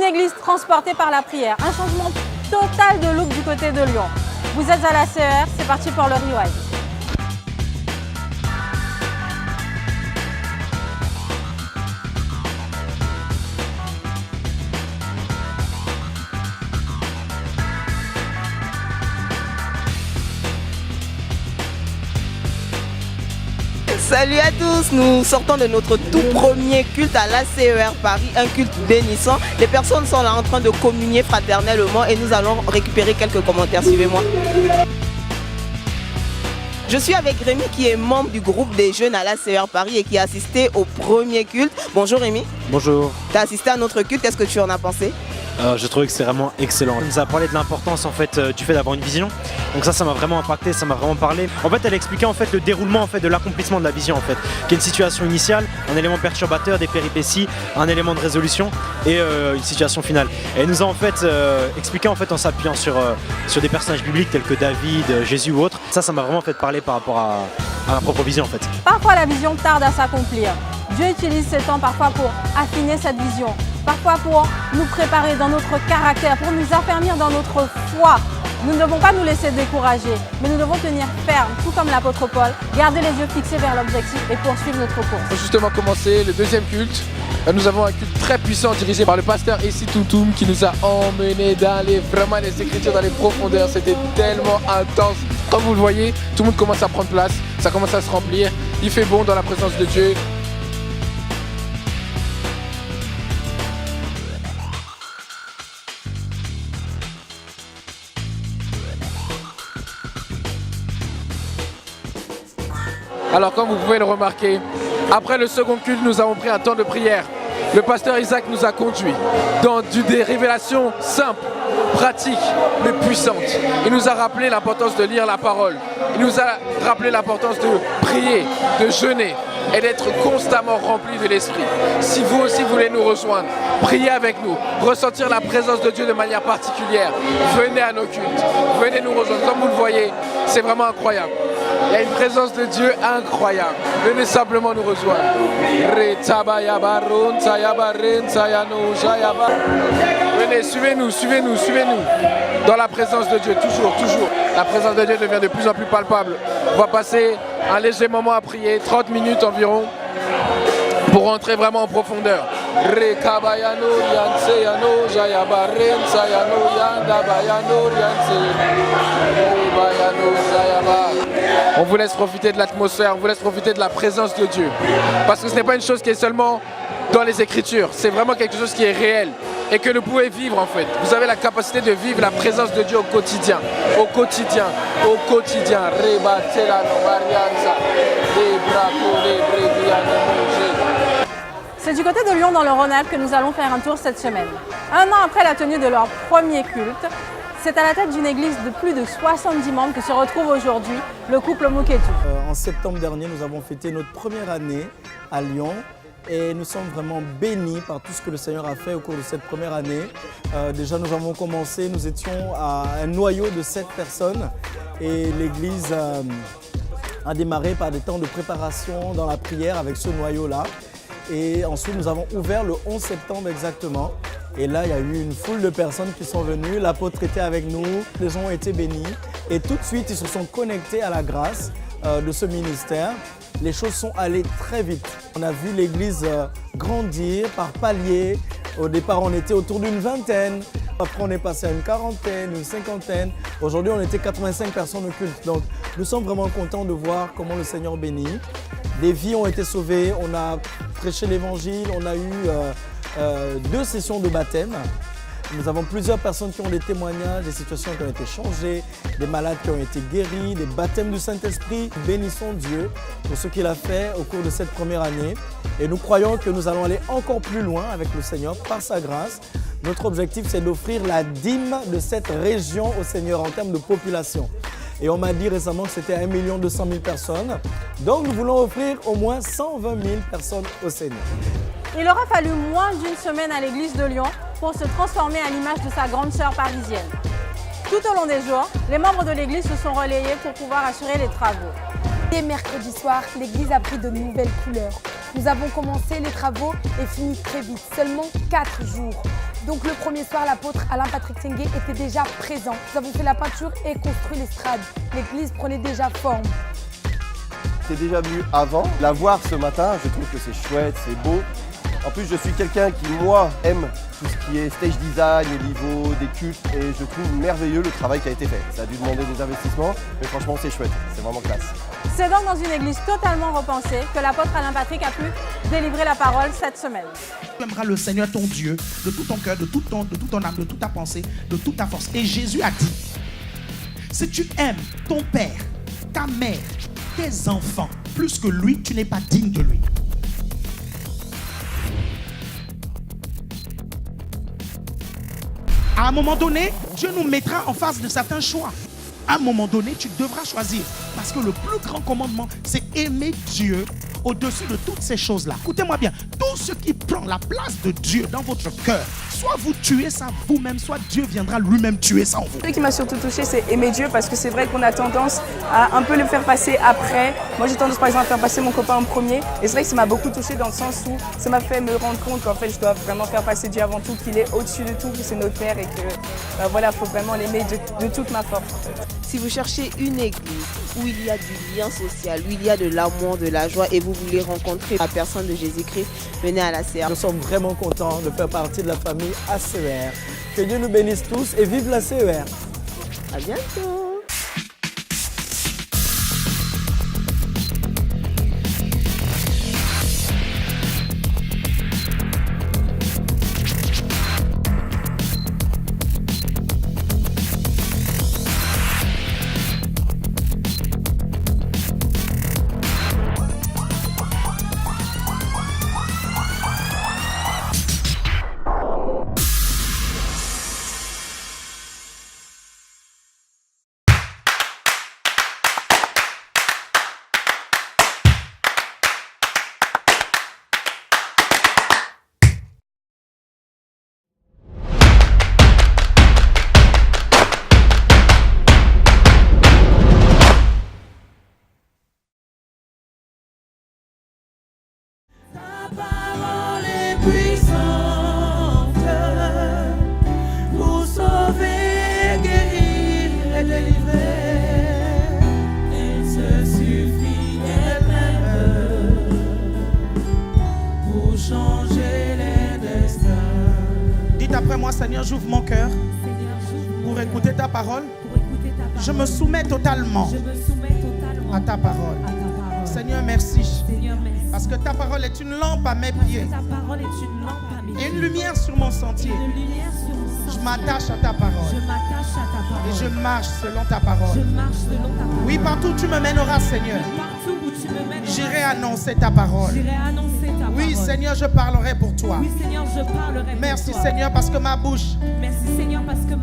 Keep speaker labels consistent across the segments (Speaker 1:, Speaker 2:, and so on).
Speaker 1: église transportée par la prière. Un changement total de look du côté de Lyon. Vous êtes à la CER, c'est parti pour le Rewind.
Speaker 2: Salut à tous, nous sortons de notre tout premier culte à l'ACER Paris, un culte bénissant. Les personnes sont là en train de communier fraternellement et nous allons récupérer quelques commentaires. Suivez-moi. Je suis avec Rémi qui est membre du groupe des jeunes à l'ACER Paris et qui a assisté au premier culte. Bonjour Rémi.
Speaker 3: Bonjour.
Speaker 2: Tu as assisté à notre culte, qu'est-ce que tu en as pensé?
Speaker 3: J'ai trouvé que c'est vraiment excellent. Elle nous a parlé de l'importance en fait du fait d'avoir une vision. Donc ça m'a vraiment impacté, ça m'a vraiment parlé. En fait, elle expliquait en fait le déroulement en fait de l'accomplissement de la vision en fait, qui est une situation initiale, un élément perturbateur, des péripéties, un élément de résolution et une situation finale. Et elle nous a en fait expliqué en fait en s'appuyant sur des personnages bibliques tels que David, Jésus ou autres. Ça m'a vraiment fait parler par rapport à ma propre vision en fait.
Speaker 1: Parfois la vision tarde à s'accomplir. Dieu utilise ce temps parfois pour affiner cette vision, parfois pour nous préparer dans notre caractère, pour nous affermir dans notre foi. Nous ne devons pas nous laisser décourager, mais nous devons tenir ferme, tout comme l'apôtre Paul, garder les yeux fixés vers l'objectif et poursuivre notre course.
Speaker 4: On a justement commencé le deuxième culte. Nous avons un culte très puissant dirigé par le pasteur Essi Toutoum qui nous a emmenés dans les Écritures, dans les profondeurs. C'était tellement intense. Comme vous le voyez, tout le monde commence à prendre place, ça commence à se remplir. Il fait bon dans la présence de Dieu. Alors comme vous pouvez le remarquer, après le second culte, nous avons pris un temps de prière. Le pasteur Isaac nous a conduits dans des révélations simples, pratiques, mais puissantes. Il nous a rappelé l'importance de lire la parole. Il nous a rappelé l'importance de prier, de jeûner et d'être constamment rempli de l'esprit. Si vous aussi voulez nous rejoindre, priez avec nous, ressentir la présence de Dieu de manière particulière, venez à nos cultes, venez nous rejoindre. Comme vous le voyez, c'est vraiment incroyable. Il y a une présence de Dieu incroyable. Venez simplement nous rejoindre. Venez, suivez-nous, suivez-nous, suivez-nous. Dans la présence de Dieu, toujours, toujours. La présence de Dieu devient de plus en plus palpable. On va passer un léger moment à prier, 30 minutes environ, pour rentrer vraiment en profondeur. On vous laisse profiter de l'atmosphère, on vous laisse profiter de la présence de Dieu. Parce que ce n'est pas une chose qui est seulement dans les Écritures, c'est vraiment quelque chose qui est réel et que vous pouvez vivre en fait. Vous avez la capacité de vivre la présence de Dieu au quotidien, au quotidien, au quotidien.
Speaker 1: C'est du côté de Lyon dans le Rhône-Alpes que nous allons faire un tour cette semaine. Un an après la tenue de leur premier culte, c'est à la tête d'une église de plus de 70 membres que se retrouve aujourd'hui le couple Mouketou.
Speaker 5: En septembre dernier, nous avons fêté notre première année à Lyon et nous sommes vraiment bénis par tout ce que le Seigneur a fait au cours de cette première année. Déjà, nous avons commencé, nous étions à un noyau de 7 personnes et l'église a démarré par des temps de préparation dans la prière avec ce noyau-là. Et ensuite, nous avons ouvert le 11 septembre exactement. Et là, il y a eu une foule de personnes qui sont venues. L'apôtre était avec nous, les gens ont été bénis. Et tout de suite, ils se sont connectés à la grâce de ce ministère. Les choses sont allées très vite. On a vu l'église grandir par paliers. Au départ, on était autour d'une vingtaine. Après, on est passé à une quarantaine, une cinquantaine. Aujourd'hui, on était 85 personnes au culte. Donc, nous sommes vraiment contents de voir comment le Seigneur bénit. Des vies ont été sauvées, on a prêché l'évangile, on a eu 2 sessions de baptême. Nous avons plusieurs personnes qui ont des témoignages, des situations qui ont été changées, des malades qui ont été guéris, des baptêmes du Saint-Esprit. Bénissons Dieu pour ce qu'il a fait au cours de cette première année. Et nous croyons que nous allons aller encore plus loin avec le Seigneur par sa grâce. Notre objectif, c'est d'offrir la dîme de cette région au Seigneur en termes de population. Et on m'a dit récemment que c'était 1 200 000 personnes. Donc nous voulons offrir au moins 120 000 personnes au Seigneur.
Speaker 1: Il aura fallu moins d'une semaine à l'église de Lyon pour se transformer à l'image de sa grande sœur parisienne. Tout au long des jours, les membres de l'église se sont relayés pour pouvoir assurer les travaux.
Speaker 6: Dès mercredi soir, l'église a pris de nouvelles couleurs. Nous avons commencé les travaux et fini très vite, seulement 4 jours. Donc le premier soir, l'apôtre Alain Patrick Sengue était déjà présent. Nous avons fait la peinture et construit l'estrade. L'église prenait déjà forme.
Speaker 7: J'étais déjà venu avant. La voir ce matin, je trouve que c'est chouette, c'est beau. En plus, je suis quelqu'un qui, moi, aime tout ce qui est stage design au niveau des cultes et je trouve merveilleux le travail qui a été fait. Ça a dû demander des investissements, mais franchement, c'est chouette, c'est vraiment classe.
Speaker 1: C'est donc dans une église totalement repensée que l'apôtre Alain Patrick a pu délivrer la parole cette semaine.
Speaker 8: Tu aimeras le Seigneur ton Dieu de tout ton cœur, de toute ton âme, de toute ta pensée, de toute ta force. Et Jésus a dit, si tu aimes ton père, ta mère, tes enfants, plus que lui, tu n'es pas digne de lui. À un moment donné, Dieu nous mettra en face de certains choix. À un moment donné, tu devras choisir. Parce que le plus grand commandement, c'est aimer Dieu au-dessus de toutes ces choses-là. Écoutez-moi bien, tout ce qui prend la place de Dieu dans votre cœur, soit vous tuez ça vous-même, soit Dieu viendra lui-même tuer ça en vous.
Speaker 9: Ce qui m'a surtout touché, c'est aimer Dieu, parce que c'est vrai qu'on a tendance à un peu le faire passer après. Moi, j'ai tendance par exemple à faire passer mon copain en premier. Et c'est vrai que ça m'a beaucoup touché dans le sens où ça m'a fait me rendre compte qu'en fait, je dois vraiment faire passer Dieu avant tout, qu'il est au-dessus de tout, que c'est notre Père et que voilà, il faut vraiment l'aimer de toute ma force en fait.
Speaker 2: Si vous cherchez une église où il y a du lien social, où il y a de l'amour, de la joie et vous voulez rencontrer la personne de Jésus-Christ, venez à la CER.
Speaker 5: Nous sommes vraiment contents de faire partie de la famille ACER. Que Dieu nous bénisse tous et vive la CER.
Speaker 2: À bientôt.
Speaker 8: Après moi, Seigneur, j'ouvre mon cœur pour écouter ta parole. Je me soumets totalement à ta parole. Seigneur, merci. Parce que ta parole est une lampe à mes pieds et une lumière sur mon sentier. Je m'attache à ta parole et je marche selon ta parole. Oui, partout où tu me mèneras, Seigneur, j'irai annoncer ta parole. Oui, Seigneur, je parlerai pour toi. Merci, Seigneur, parce que ma bouche,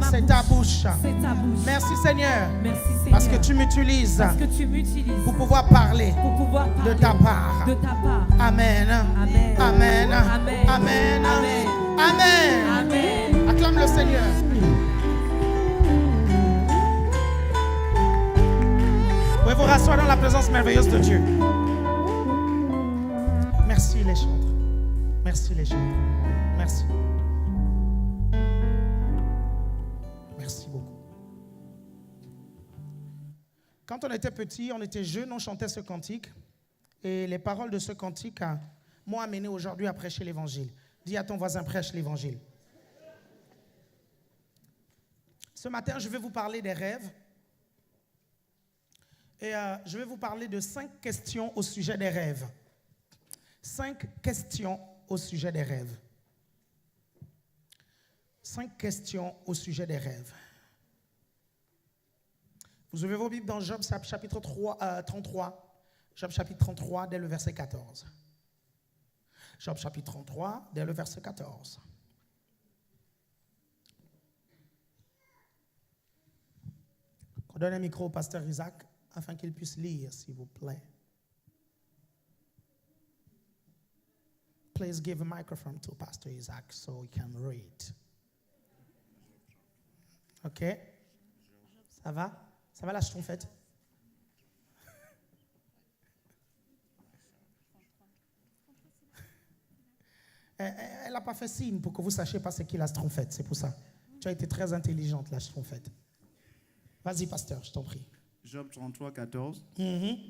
Speaker 8: c'est ta bouche. Merci, Seigneur, parce que tu m'utilises pour pouvoir parler de ta part. Amen. Amen. Amen. Amen. Acclame le Seigneur. Vous pouvez vous rasseoir dans la présence merveilleuse de Dieu. Merci les chantres. Merci les chantres. Merci. Merci beaucoup. Quand on était petit, on était jeunes, on chantait ce cantique. Et les paroles de ce cantique m'ont amené aujourd'hui à prêcher l'évangile. Dis à ton voisin, prêche l'évangile. Ce matin, je vais vous parler des rêves. Et je vais vous parler de 5 questions au sujet des rêves. 5 questions au sujet des rêves. 5 questions au sujet des rêves. Vous ouvrez vos Bibles dans Job chapitre 33. Job chapitre 33, dès le verset 14. Job chapitre 33, dès le verset 14. On donne un micro au pasteur Isaac afin qu'il puisse lire, s'il vous plaît. Please give a microphone to Pastor Isaac so he can read. OK? Ça va? Ça va la schtroumpfette? Elle Elle n'a pas fait signe pour que vous ne sachiez pas ce qu'est la schtroumpfette. C'est pour ça. Tu as été très intelligente, la schtroumpfette. Vas-y, pasteur, je t'en prie.
Speaker 10: Job 33, 14.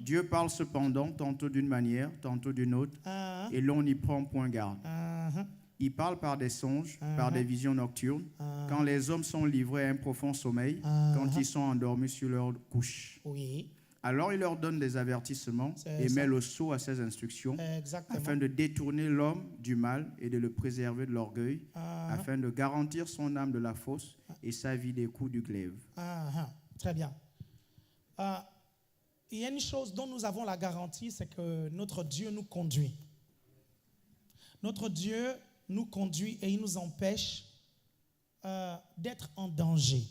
Speaker 10: Dieu parle cependant tantôt d'une manière, tantôt d'une autre, et l'on n'y prend point garde. Il parle par des songes, par des visions nocturnes, quand les hommes sont livrés à un profond sommeil, quand ils sont endormis sur leur couche.
Speaker 8: Oui.
Speaker 10: Alors il leur donne des avertissements et met le sceau à ses instructions, afin de détourner l'homme du mal et de le préserver de l'orgueil, afin de garantir son âme de la fausse et sa vie des coups du glaive.
Speaker 8: Très bien. Il y a une chose dont nous avons la garantie, c'est que notre Dieu nous conduit. Notre Dieu nous conduit et il nous empêche d'être en danger.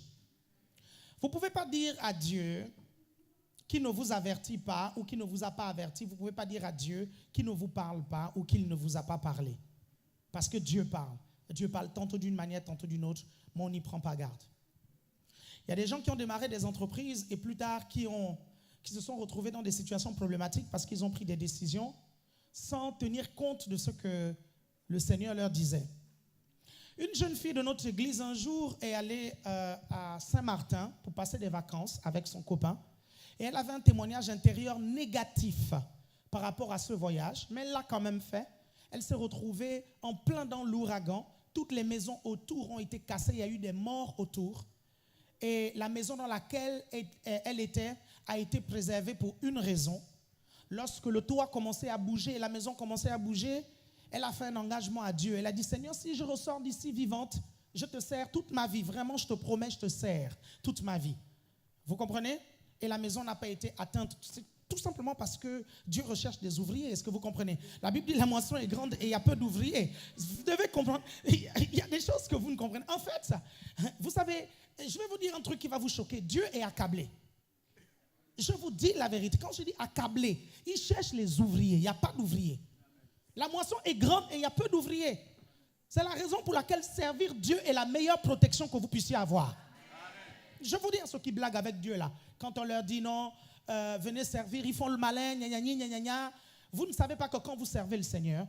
Speaker 8: Vous ne pouvez pas dire à Dieu qui ne vous avertit pas ou qui ne vous a pas averti. Vous ne pouvez pas dire à Dieu qui ne vous parle pas ou qu'il ne vous a pas parlé. Parce que Dieu parle. Dieu parle tantôt d'une manière, tantôt d'une autre, mais on n'y prend pas garde. Il y a des gens qui ont démarré des entreprises et plus tard qui se sont retrouvés dans des situations problématiques parce qu'ils ont pris des décisions sans tenir compte de ce que le Seigneur leur disait. Une jeune fille de notre église un jour est allée à Saint-Martin pour passer des vacances avec son copain et elle avait un témoignage intérieur négatif par rapport à ce voyage, mais elle l'a quand même fait. Elle s'est retrouvée en plein dans l'ouragan. Toutes les maisons autour ont été cassées, il y a eu des morts autour. Et la maison dans laquelle elle était a été préservée pour une raison. Lorsque le toit commençait à bouger et la maison commençait à bouger, elle a fait un engagement à Dieu. Elle a dit, Seigneur, si je ressors d'ici vivante, je te sers toute ma vie. Vraiment, je te promets, je te sers toute ma vie. Vous comprenez? Et la maison n'a pas été atteinte. C'est tout simplement parce que Dieu recherche des ouvriers. Est-ce que vous comprenez? La Bible dit, la moisson est grande et il y a peu d'ouvriers. Vous devez comprendre. Il y a des choses que vous ne comprenez. En fait, vous savez, je vais vous dire un truc qui va vous choquer. Dieu est accablé. Je vous dis la vérité. Quand je dis accablé, il cherche les ouvriers. Il n'y a pas d'ouvriers. La moisson est grande et il y a peu d'ouvriers. C'est la raison pour laquelle servir Dieu est la meilleure protection que vous puissiez avoir. Je vous dis à ceux qui blaguent avec Dieu là, quand on leur dit non, venez servir, ils font le malin, gna gna gna gna gna. Vous ne savez pas que quand vous servez le Seigneur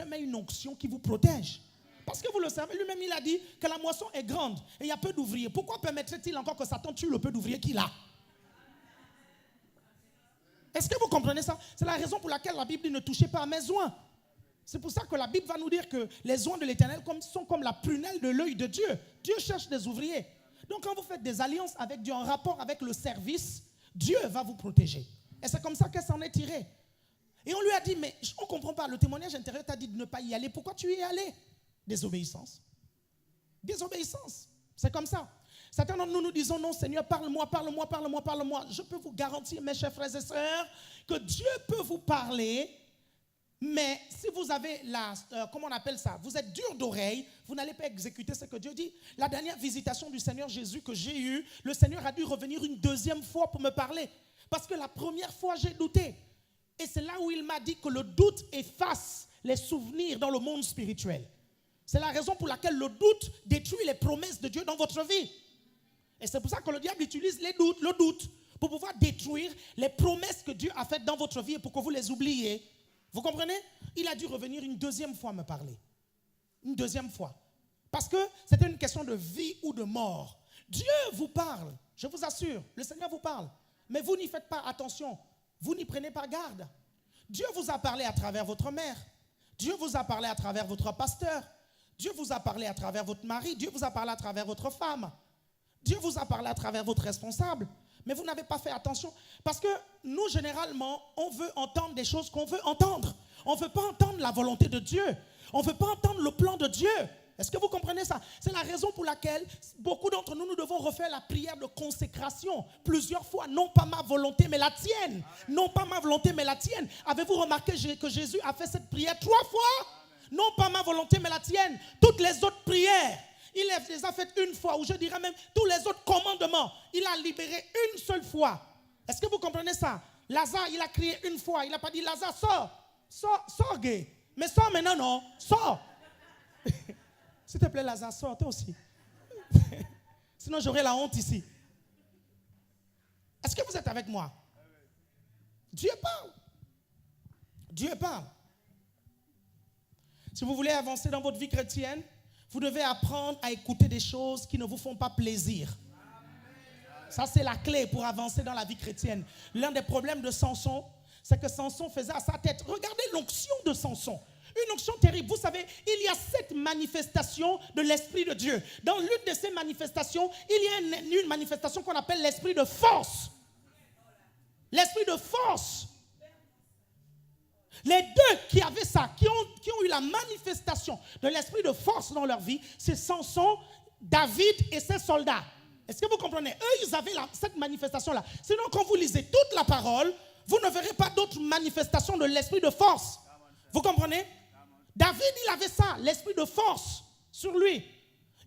Speaker 8: met une onction qui vous protège. Parce que vous le servez, lui-même il a dit que la moisson est grande et il y a peu d'ouvriers. Pourquoi permettrait-il encore que Satan tue le peu d'ouvriers qu'il a? Est-ce que vous comprenez ça? C'est la raison pour laquelle la Bible dit ne touchez pas à mes oins. C'est pour ça que la Bible va nous dire que les oins de l'Éternel sont comme la prunelle de l'œil de Dieu. Dieu cherche des ouvriers. Donc quand vous faites des alliances avec Dieu en rapport avec le service, Dieu va vous protéger. Et c'est comme ça qu'elle s'en est tirée. Et on lui a dit, mais on ne comprend pas, le témoignage intérieur t'a dit de ne pas y aller. Pourquoi tu y es allé? Désobéissance. Désobéissance. C'est comme ça. Certains d'entre nous disons, non Seigneur, parle-moi, parle-moi, parle-moi, parle-moi. Je peux vous garantir, mes chers frères et sœurs, que Dieu peut vous parler. Mais si vous avez comment on appelle ça, vous êtes dur d'oreille, vous n'allez pas exécuter ce que Dieu dit. La dernière visitation du Seigneur Jésus que j'ai eue, le Seigneur a dû revenir une deuxième fois pour me parler. Parce que la première fois, j'ai douté. Et c'est là où il m'a dit que le doute efface les souvenirs dans le monde spirituel. C'est la raison pour laquelle le doute détruit les promesses de Dieu dans votre vie. Et c'est pour ça que le diable utilise le doute, pour pouvoir détruire les promesses que Dieu a faites dans votre vie et pour que vous les oubliez. Vous comprenez? Il a dû revenir une deuxième fois me parler. Une deuxième fois. Parce que c'était une question de vie ou de mort. Dieu vous parle, je vous assure, le Seigneur vous parle. Mais vous n'y faites pas attention. Vous n'y prenez pas garde. Dieu vous a parlé à travers votre mère. Dieu vous a parlé à travers votre pasteur. Dieu vous a parlé à travers votre mari. Dieu vous a parlé à travers votre femme. Dieu vous a parlé à travers votre responsable. Mais vous n'avez pas fait attention. Parce que nous, généralement, on veut entendre des choses qu'on veut entendre. On ne veut pas entendre la volonté de Dieu. On ne veut pas entendre le plan de Dieu. Est-ce que vous comprenez ça? C'est la raison pour laquelle beaucoup d'entre nous, nous devons refaire la prière de consécration plusieurs fois. Non pas ma volonté, mais la tienne. Non pas ma volonté, mais la tienne. Avez-vous remarqué que Jésus a fait cette prière 3 fois? Non pas ma volonté, mais la tienne. Toutes les autres prières, il les a faites une fois, ou je dirais même tous les autres commandements, il a libéré une seule fois. Est-ce que vous comprenez ça? Lazare, il a crié une fois. Il n'a pas dit, Lazare, sors, gay. Mais sors maintenant, non, sors. S'il te plaît, Lazare, sors, toi aussi. Sinon, j'aurai la honte ici. Est-ce que vous êtes avec moi? Dieu parle. Dieu parle. Si vous voulez avancer dans votre vie chrétienne, vous devez apprendre à écouter des choses qui ne vous font pas plaisir. Ça, c'est la clé pour avancer dans la vie chrétienne. L'un des problèmes de Samson, c'est que Samson faisait à sa tête. Regardez l'onction de Samson. Une onction terrible. Vous savez, il y a 7 manifestations de l'Esprit de Dieu. Dans l'une de ces manifestations, il y a une manifestation qu'on appelle l'esprit de force. L'esprit de force. Les deux qui avaient ça, qui ont eu la manifestation de l'esprit de force dans leur vie, c'est Samson, David et ses soldats. Est-ce que vous comprenez? Eux, ils avaient cette manifestation-là. Sinon, quand vous lisez toute la parole, vous ne verrez pas d'autres manifestations de l'esprit de force. Vous comprenez? David, il avait ça, l'esprit de force sur lui.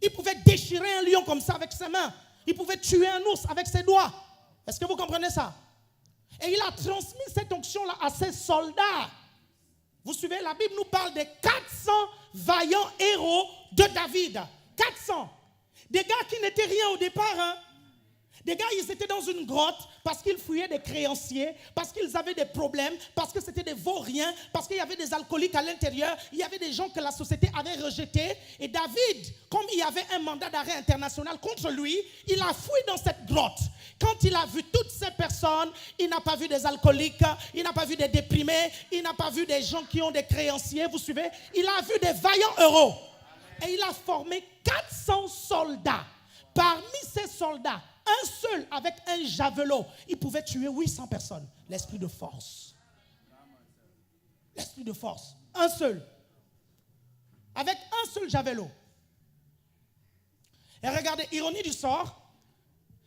Speaker 8: Il pouvait déchirer un lion comme ça avec ses mains. Il pouvait tuer un ours avec ses doigts. Est-ce que vous comprenez ça? Et il a transmis cette onction-là à ses soldats. Vous suivez, la Bible nous parle des 400 vaillants héros de David. 400. Des gars qui n'étaient rien au départ. Hein. Des gars, ils étaient dans une grotte parce qu'ils fouillaient des créanciers, parce qu'ils avaient des problèmes, parce que c'était des vauriens, parce qu'il y avait des alcooliques à l'intérieur. Il y avait des gens que la société avait rejetés. Et David, comme il y avait un mandat d'arrêt international contre lui, il a fouillé dans cette grotte. Quand il a vu toutes ces personnes, il n'a pas vu des alcooliques, il n'a pas vu des déprimés, il n'a pas vu des gens qui ont des créanciers, vous suivez? Il a vu des vaillants héros. Et il a formé 400 soldats. Parmi ces soldats, un seul avec un javelot, il pouvait tuer 800 personnes. L'esprit de force. L'esprit de force. Un seul. Avec un seul javelot. Et regardez, ironie du sort,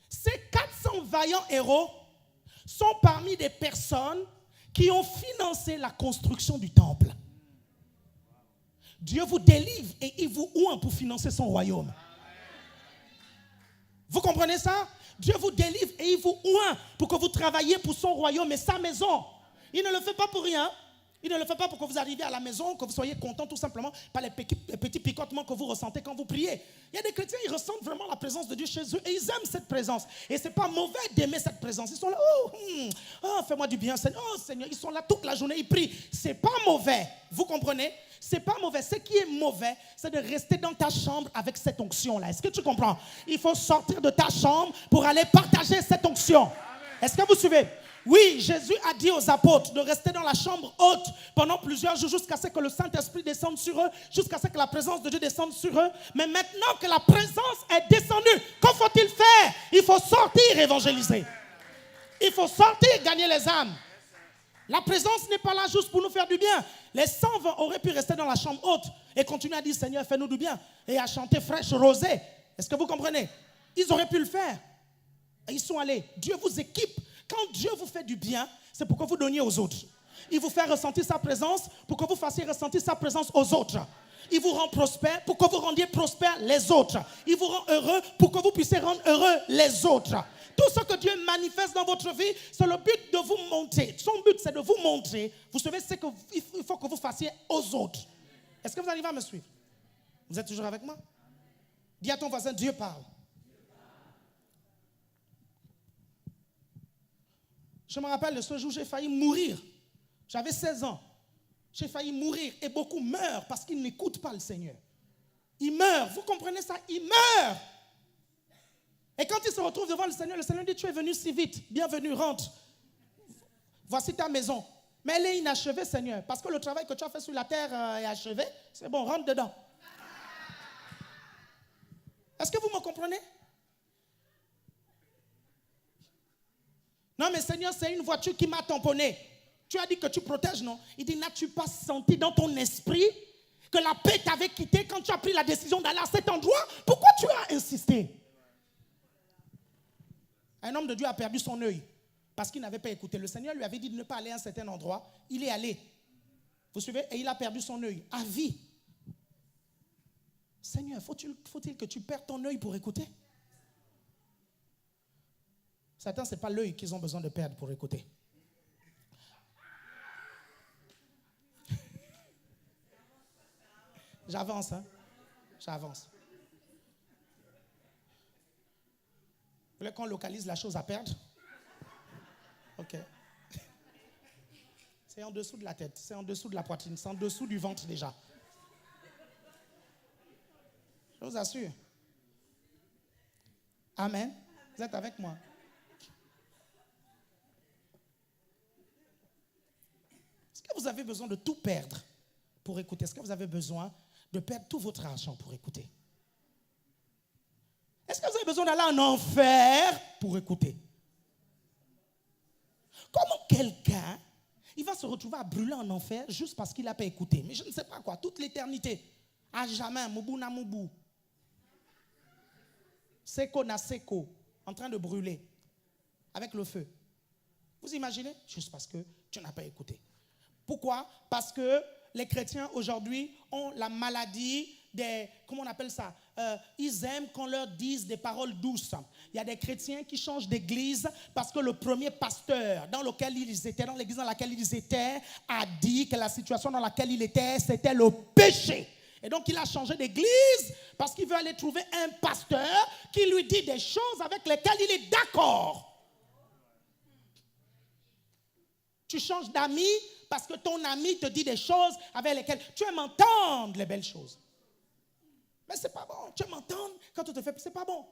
Speaker 8: ces 400 vaillants héros sont parmi des personnes qui ont financé la construction du temple. Dieu vous délivre et il vous oint pour financer son royaume. Vous comprenez ça? Dieu vous délivre et il vous oint pour que vous travailliez pour son royaume et sa maison. Il ne le fait pas pour rien. Il ne le fait pas pour que vous arriviez à la maison, que vous soyez content tout simplement par les petits picotements que vous ressentez quand vous priez. Il y a des chrétiens, ils ressentent vraiment la présence de Dieu chez eux et ils aiment cette présence. Et ce n'est pas mauvais d'aimer cette présence. Ils sont là, fais-moi du bien, Seigneur. Oh Seigneur, ils sont là toute la journée, ils prient. Ce n'est pas mauvais, vous comprenez? Ce n'est pas mauvais. Ce qui est mauvais, c'est de rester dans ta chambre avec cette onction-là. Est-ce que tu comprends? Il faut sortir de ta chambre pour aller partager cette onction. Est-ce que vous suivez? Oui, Jésus a dit aux apôtres de rester dans la chambre haute pendant plusieurs jours jusqu'à ce que le Saint-Esprit descende sur eux, jusqu'à ce que la présence de Dieu descende sur eux. Mais maintenant que la présence est descendue, qu'en faut-il faire? Il faut sortir évangéliser. Il faut sortir gagner les âmes. La présence n'est pas là juste pour nous faire du bien. Les 120 auraient pu rester dans la chambre haute et continuer à dire Seigneur, fais-nous du bien et à chanter fraîche rosée. Est-ce que vous comprenez? Ils auraient pu le faire. Et ils sont allés. Dieu vous équipe. Quand Dieu vous fait du bien, c'est pour que vous donniez aux autres. Il vous fait ressentir sa présence pour que vous fassiez ressentir sa présence aux autres. Il vous rend prospère pour que vous rendiez prospère les autres. Il vous rend heureux pour que vous puissiez rendre heureux les autres. Tout ce que Dieu manifeste dans votre vie, c'est le but de vous montrer. Son but, c'est de vous montrer. Vous savez ce qu'il faut que vous fassiez aux autres. Est-ce que vous arrivez à me suivre? Vous êtes toujours avec moi? Dis à ton voisin, Dieu parle. Je me rappelle de ce jour, j'ai failli mourir. J'avais 16 ans. J'ai failli mourir. Et beaucoup meurent parce qu'ils n'écoutent pas le Seigneur. Ils meurent. Vous comprenez ça? Ils meurent. Et quand ils se retrouvent devant le Seigneur dit, tu es venu si vite. Bienvenue, rentre. Voici ta maison. Mais elle est inachevée, Seigneur. Parce que le travail que tu as fait sur la terre est achevé. C'est bon, rentre dedans. Est-ce que vous me comprenez? Non, mais Seigneur, c'est une voiture qui m'a tamponné. Tu as dit que tu protèges, non? Il dit, n'as-tu pas senti dans ton esprit que la paix t'avait quitté quand tu as pris la décision d'aller à cet endroit? Pourquoi tu as insisté? Un homme de Dieu a perdu son œil parce qu'il n'avait pas écouté. Le Seigneur lui avait dit de ne pas aller à un certain endroit. Il est allé. Vous suivez? Et il a perdu son œil à vie. Seigneur, faut-il que tu perdes ton œil pour écouter? Certains, ce n'est pas l'œil qu'ils ont besoin de perdre pour écouter. J'avance, hein? J'avance. Vous voulez qu'on localise la chose à perdre? Ok. C'est en dessous de la tête, c'est en dessous de la poitrine, c'est en dessous du ventre déjà. Je vous assure. Amen. Vous êtes avec moi? Est-ce que vous avez besoin de tout perdre pour écouter? Est-ce que vous avez besoin de perdre tout votre argent pour écouter? Est-ce que vous avez besoin d'aller en enfer pour écouter? Comment quelqu'un, il va se retrouver à brûler en enfer juste parce qu'il n'a pas écouté? Mais je ne sais pas quoi, toute l'éternité, à jamais, moubou na moubou. Seko na seko, en train de brûler avec le feu. Vous imaginez? Juste parce que tu n'as pas écouté. Pourquoi? Parce que les chrétiens aujourd'hui ont la maladie des, comment on appelle ça? Ils aiment qu'on leur dise des paroles douces. Il y a des chrétiens qui changent d'église parce que le premier pasteur dans lequel ils étaient, dans l'église dans laquelle ils étaient, a dit que la situation dans laquelle il était, c'était le péché. Et donc il a changé d'église parce qu'il veut aller trouver un pasteur qui lui dit des choses avec lesquelles il est d'accord. Tu changes d'amis parce que ton ami te dit des choses avec lesquelles tu aimes entendre les belles choses. Mais c'est pas bon. Tu aimes entendre quand on te fait, c'est pas bon.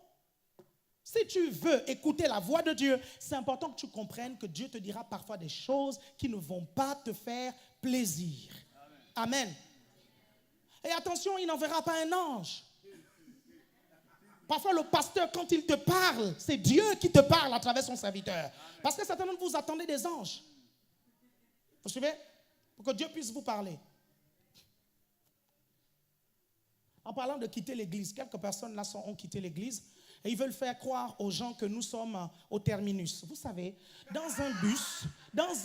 Speaker 8: Si tu veux écouter la voix de Dieu, c'est important que tu comprennes que Dieu te dira parfois des choses qui ne vont pas te faire plaisir. Amen. Et attention, il n'enverra pas un ange. Parfois, le pasteur, quand il te parle, c'est Dieu qui te parle à travers son serviteur. Parce que certainement, vous attendez des anges. Vous suivez? Pour que Dieu puisse vous parler. En parlant de quitter l'église, quelques personnes là ont quitté l'église et ils veulent faire croire aux gens que nous sommes au terminus. Vous savez, dans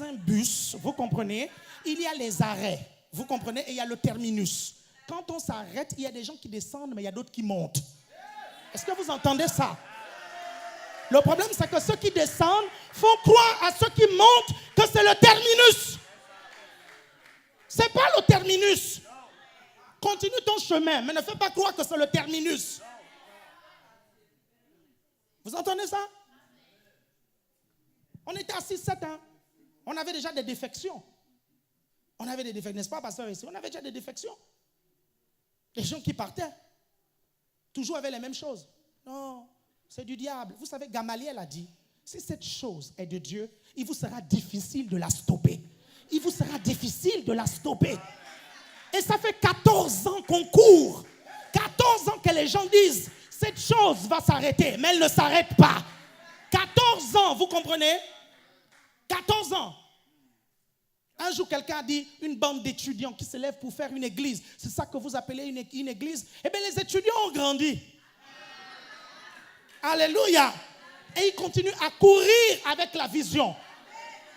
Speaker 8: un bus, vous comprenez, il y a les arrêts, vous comprenez, et il y a le terminus. Quand on s'arrête, il y a des gens qui descendent, mais il y a d'autres qui montent. Est-ce que vous entendez ça? Le problème, c'est que ceux qui descendent font croire à ceux qui montent que c'est le terminus. C'est pas le terminus. Continue ton chemin, mais ne fais pas croire que c'est le terminus. Vous entendez ça? On était à 6-7 ans. On avait déjà des défections. On avait des défections, n'est-ce pas, pasteur, ici? On avait déjà des défections. Les gens qui partaient, toujours avaient les mêmes choses. Non, c'est du diable. Vous savez, Gamaliel a dit, si cette chose est de Dieu, il vous sera difficile de la stopper. Il vous sera difficile de la stopper. Et ça fait 14 ans qu'on court. 14 ans que les gens disent, cette chose va s'arrêter, mais elle ne s'arrête pas. 14 ans, vous comprenez? 14 ans. Un jour, quelqu'un a dit, une bande d'étudiants qui se lèvent pour faire une église. C'est ça que vous appelez une église? Eh bien, les étudiants ont grandi. Alléluia. Et ils continuent à courir avec la vision.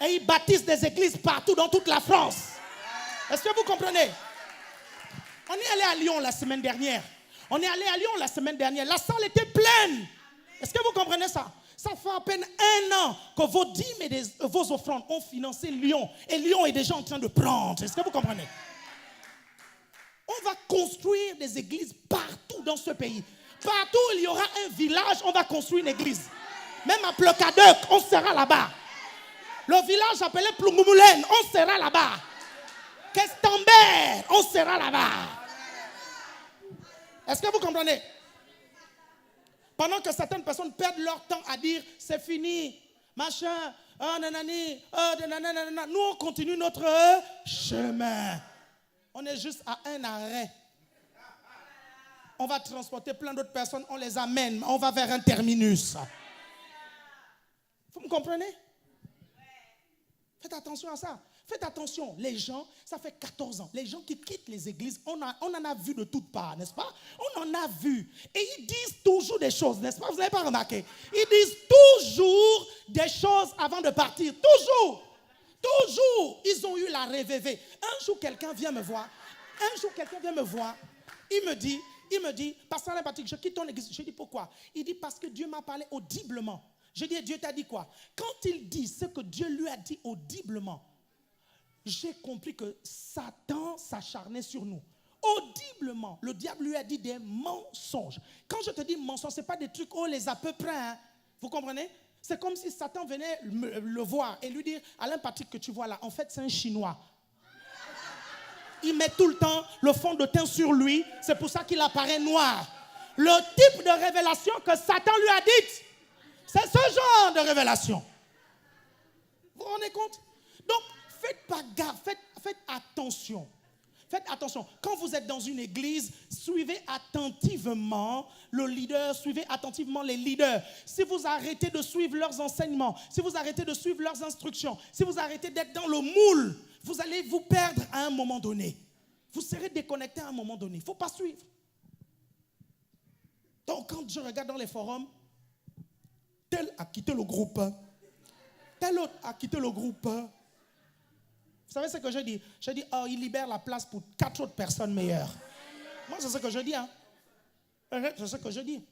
Speaker 8: Et ils bâtissent des églises partout dans toute la France. Est-ce que vous comprenez? On est allé à Lyon la semaine dernière. La salle était pleine. Est-ce que vous comprenez ça? Ça fait à peine 1 an que vos dîmes et vos offrandes ont financé Lyon. Et Lyon est déjà en train de prendre. Est-ce que vous comprenez? On va construire des églises partout dans ce pays. Partout où il y aura un village, on va construire une église. Même à Plocadeuc, on sera là-bas. Le village appelé Plungumoulen, on sera là-bas. Questembert, on sera là-bas. Est-ce que vous comprenez? Pendant que certaines personnes perdent leur temps à dire c'est fini, machin, oh nanani, oh nanana, nous on continue notre chemin. On est juste à un arrêt. On va transporter plein d'autres personnes, on les amène, on va vers un terminus. Vous me comprenez? Faites attention à ça. Faites attention, les gens, ça fait 14 ans, les gens qui quittent les églises, on en a vu de toutes parts, n'est-ce pas? On en a vu. Et ils disent toujours des choses, n'est-ce pas? Vous n'avez pas remarqué? Ils disent toujours des choses avant de partir. Toujours. Toujours. Ils ont eu la révévé. Un jour, quelqu'un vient me voir. Il me dit, Pasteur Alain Patrick, je quitte ton église. Je dis pourquoi? Il dit parce que Dieu m'a parlé audiblement. Je dis, Dieu t'a dit quoi? Quand il dit ce que Dieu lui a dit audiblement, j'ai compris que Satan s'acharnait sur nous. Audiblement, le diable lui a dit des mensonges. Quand je te dis mensonges, ce n'est pas des trucs, oh les à peu près. Hein. Vous comprenez? C'est comme si Satan venait le voir et lui dire, Alain Patrick que tu vois là, en fait c'est un Chinois. Il met tout le temps le fond de teint sur lui, c'est pour ça qu'il apparaît noir. Le type de révélation que Satan lui a dite. C'est ce genre de révélation. Vous vous rendez compte? Donc, faites pas gaffe, faites attention. Faites attention. Quand vous êtes dans une église, suivez attentivement le leader, suivez attentivement les leaders. Si vous arrêtez de suivre leurs enseignements, si vous arrêtez de suivre leurs instructions, si vous arrêtez d'être dans le moule, vous allez vous perdre à un moment donné. Vous serez déconnecté à un moment donné. Il ne faut pas suivre. Donc, quand je regarde dans les forums, tel a quitté le groupe, tel autre a quitté le groupe. Vous savez ce que je dis? Je dis, oh, il libère la place pour 4 autres personnes meilleures. Moi, c'est ce que je dis. Hein. C'est ce que je dis.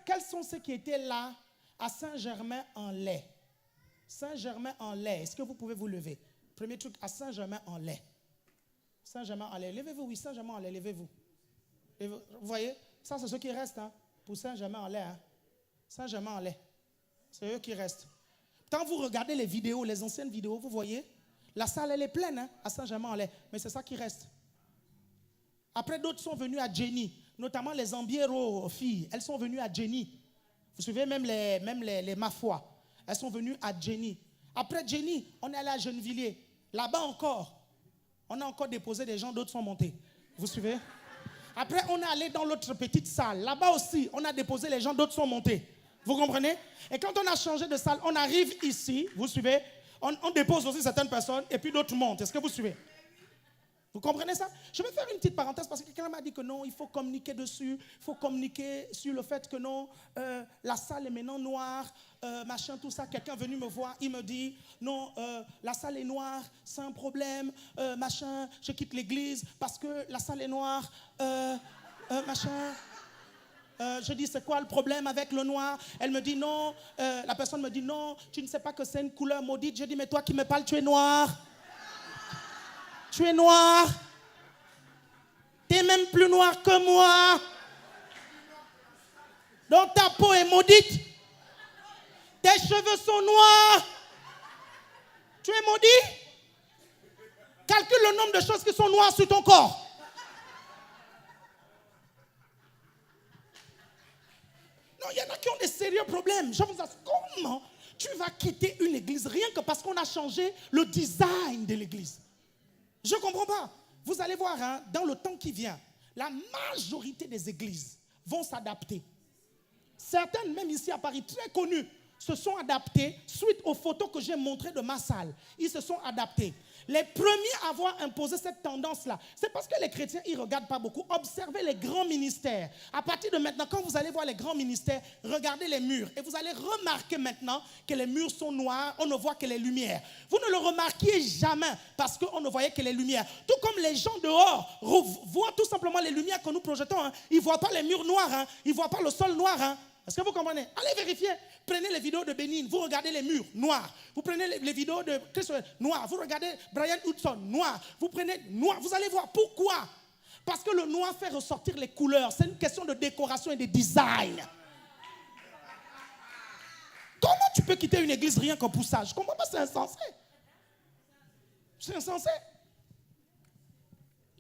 Speaker 8: Quels sont ceux qui étaient là à Saint-Germain-en-Laye? Saint-Germain-en-Laye. Est-ce que vous pouvez vous lever? Premier truc, à Saint-Germain-en-Laye. Saint-Germain-en-Laye. Levez-vous, oui, Saint-Germain-en-Laye, levez-vous. Vous voyez? Ça, c'est ceux qui restent hein, pour Saint-Germain-en-Laye. Hein. Saint-Germain-en-Laye. C'est eux qui restent. Quand vous regardez les vidéos, les anciennes vidéos, vous voyez, la salle, elle est pleine hein, à Saint-Germain-en-Laye. Mais c'est ça qui reste. Après, d'autres sont venus à Jenny, notamment les Ambiero filles. Elles sont venues à Jenny. Vous suivez même les Mafois. Elles sont venues à Jenny. Après Jenny, on est allé à Gennevilliers. Là-bas encore, on a encore déposé des gens, d'autres sont montés. Vous suivez? Après, on est allé dans l'autre petite salle. Là-bas aussi, on a déposé les gens, d'autres sont montés. Vous comprenez? Et quand on a changé de salle, on arrive ici, vous suivez? On dépose aussi certaines personnes et puis d'autres montent. Est-ce que vous suivez? Vous comprenez ça? Je vais faire une petite parenthèse parce que quelqu'un m'a dit que non, il faut communiquer dessus. Il faut communiquer sur le fait que non, la salle est maintenant noire, machin, tout ça. Quelqu'un est venu me voir, il me dit, non, la salle est noire, c'est un problème, machin, je quitte l'église parce que la salle est noire, machin. Je dis, c'est quoi le problème avec le noir? Elle me dit non, la personne me dit non, tu ne sais pas que c'est une couleur maudite. Je dis, mais toi qui me parles, tu es noir. Tu es noir. Tu es même plus noir que moi. Donc ta peau est maudite. Tes cheveux sont noirs. Tu es maudit. Calcule le nombre de choses qui sont noires sur ton corps. Non, il y en a qui ont des sérieux problèmes. Je vous assure, comment tu vas quitter une église rien que parce qu'on a changé le design de l'église? Je ne comprends pas. Vous allez voir, hein, dans le temps qui vient, la majorité des églises vont s'adapter. Certaines, même ici à Paris, très connues, se sont adaptées suite aux photos que j'ai montrées de ma salle. Ils se sont adaptés. Les premiers à avoir imposé cette tendance-là, c'est parce que les chrétiens, ils ne regardent pas beaucoup. Observez les grands ministères. À partir de maintenant, quand vous allez voir les grands ministères, regardez les murs. Et vous allez remarquer maintenant que les murs sont noirs, on ne voit que les lumières. Vous ne le remarquiez jamais parce qu'on ne voyait que les lumières. Tout comme les gens dehors voient tout simplement les lumières que nous projetons. Hein. Ils ne voient pas les murs noirs, hein. Ils ne voient pas le sol noir. Hein. Est-ce que vous comprenez? Allez vérifier. Prenez les vidéos de Bénin, vous regardez les murs noirs. Vous prenez les vidéos de Christopher, noir. Vous regardez Brian Hudson, noir. Vous prenez noir. Vous allez voir pourquoi. Parce que le noir fait ressortir les couleurs. C'est une question de décoration et de design. Comment tu peux quitter une église rien qu'en poussage? Je ne comprends pas, c'est insensé. C'est insensé.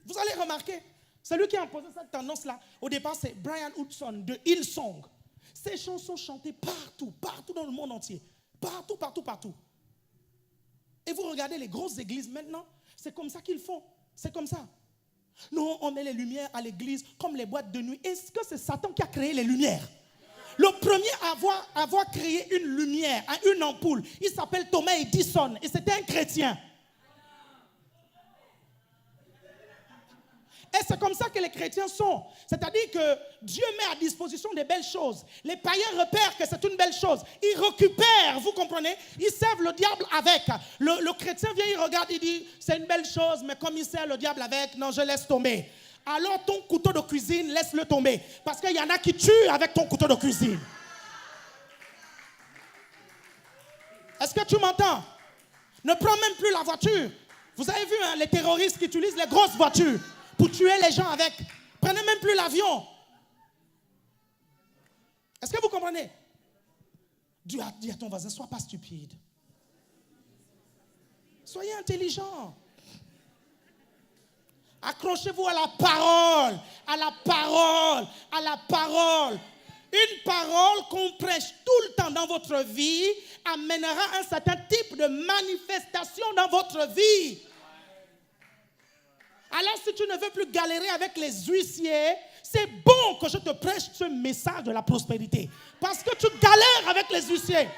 Speaker 8: Vous allez remarquer, celui qui a imposé cette tendance-là, au départ, c'est Brian Hudson de Hillsong. Ces chansons chantées partout, partout dans le monde entier. Partout, partout, partout. Et vous regardez les grosses églises maintenant, c'est comme ça qu'ils font. C'est comme ça. Non, on met les lumières à l'église comme les boîtes de nuit. Est-ce que c'est Satan qui a créé les lumières? Le premier à avoir créé une lumière, une ampoule, il s'appelle Thomas Edison et c'était un chrétien. Et c'est comme ça que les chrétiens sont. C'est-à-dire que Dieu met à disposition des belles choses. Les païens repèrent que c'est une belle chose. Ils récupèrent, vous comprenez? Ils servent le diable avec. Le chrétien vient, il regarde, il dit, c'est une belle chose, mais comme il sert le diable avec, non, je laisse tomber. Alors ton couteau de cuisine, laisse-le tomber. Parce qu'il y en a qui tuent avec ton couteau de cuisine. Est-ce que tu m'entends? Ne prends même plus la voiture. Vous avez vu hein, les terroristes qui utilisent les grosses voitures pour tuer les gens avec. Prenez même plus l'avion. Est-ce que vous comprenez? Dieu a dit à ton voisin, sois pas stupide. Soyez intelligent. Accrochez-vous à la parole, à la parole, à la parole. Une parole qu'on prêche tout le temps dans votre vie amènera un certain type de manifestation dans votre vie. Alors si tu ne veux plus galérer avec les huissiers, c'est bon que je te prêche ce message de la prospérité. Parce que tu galères avec les huissiers.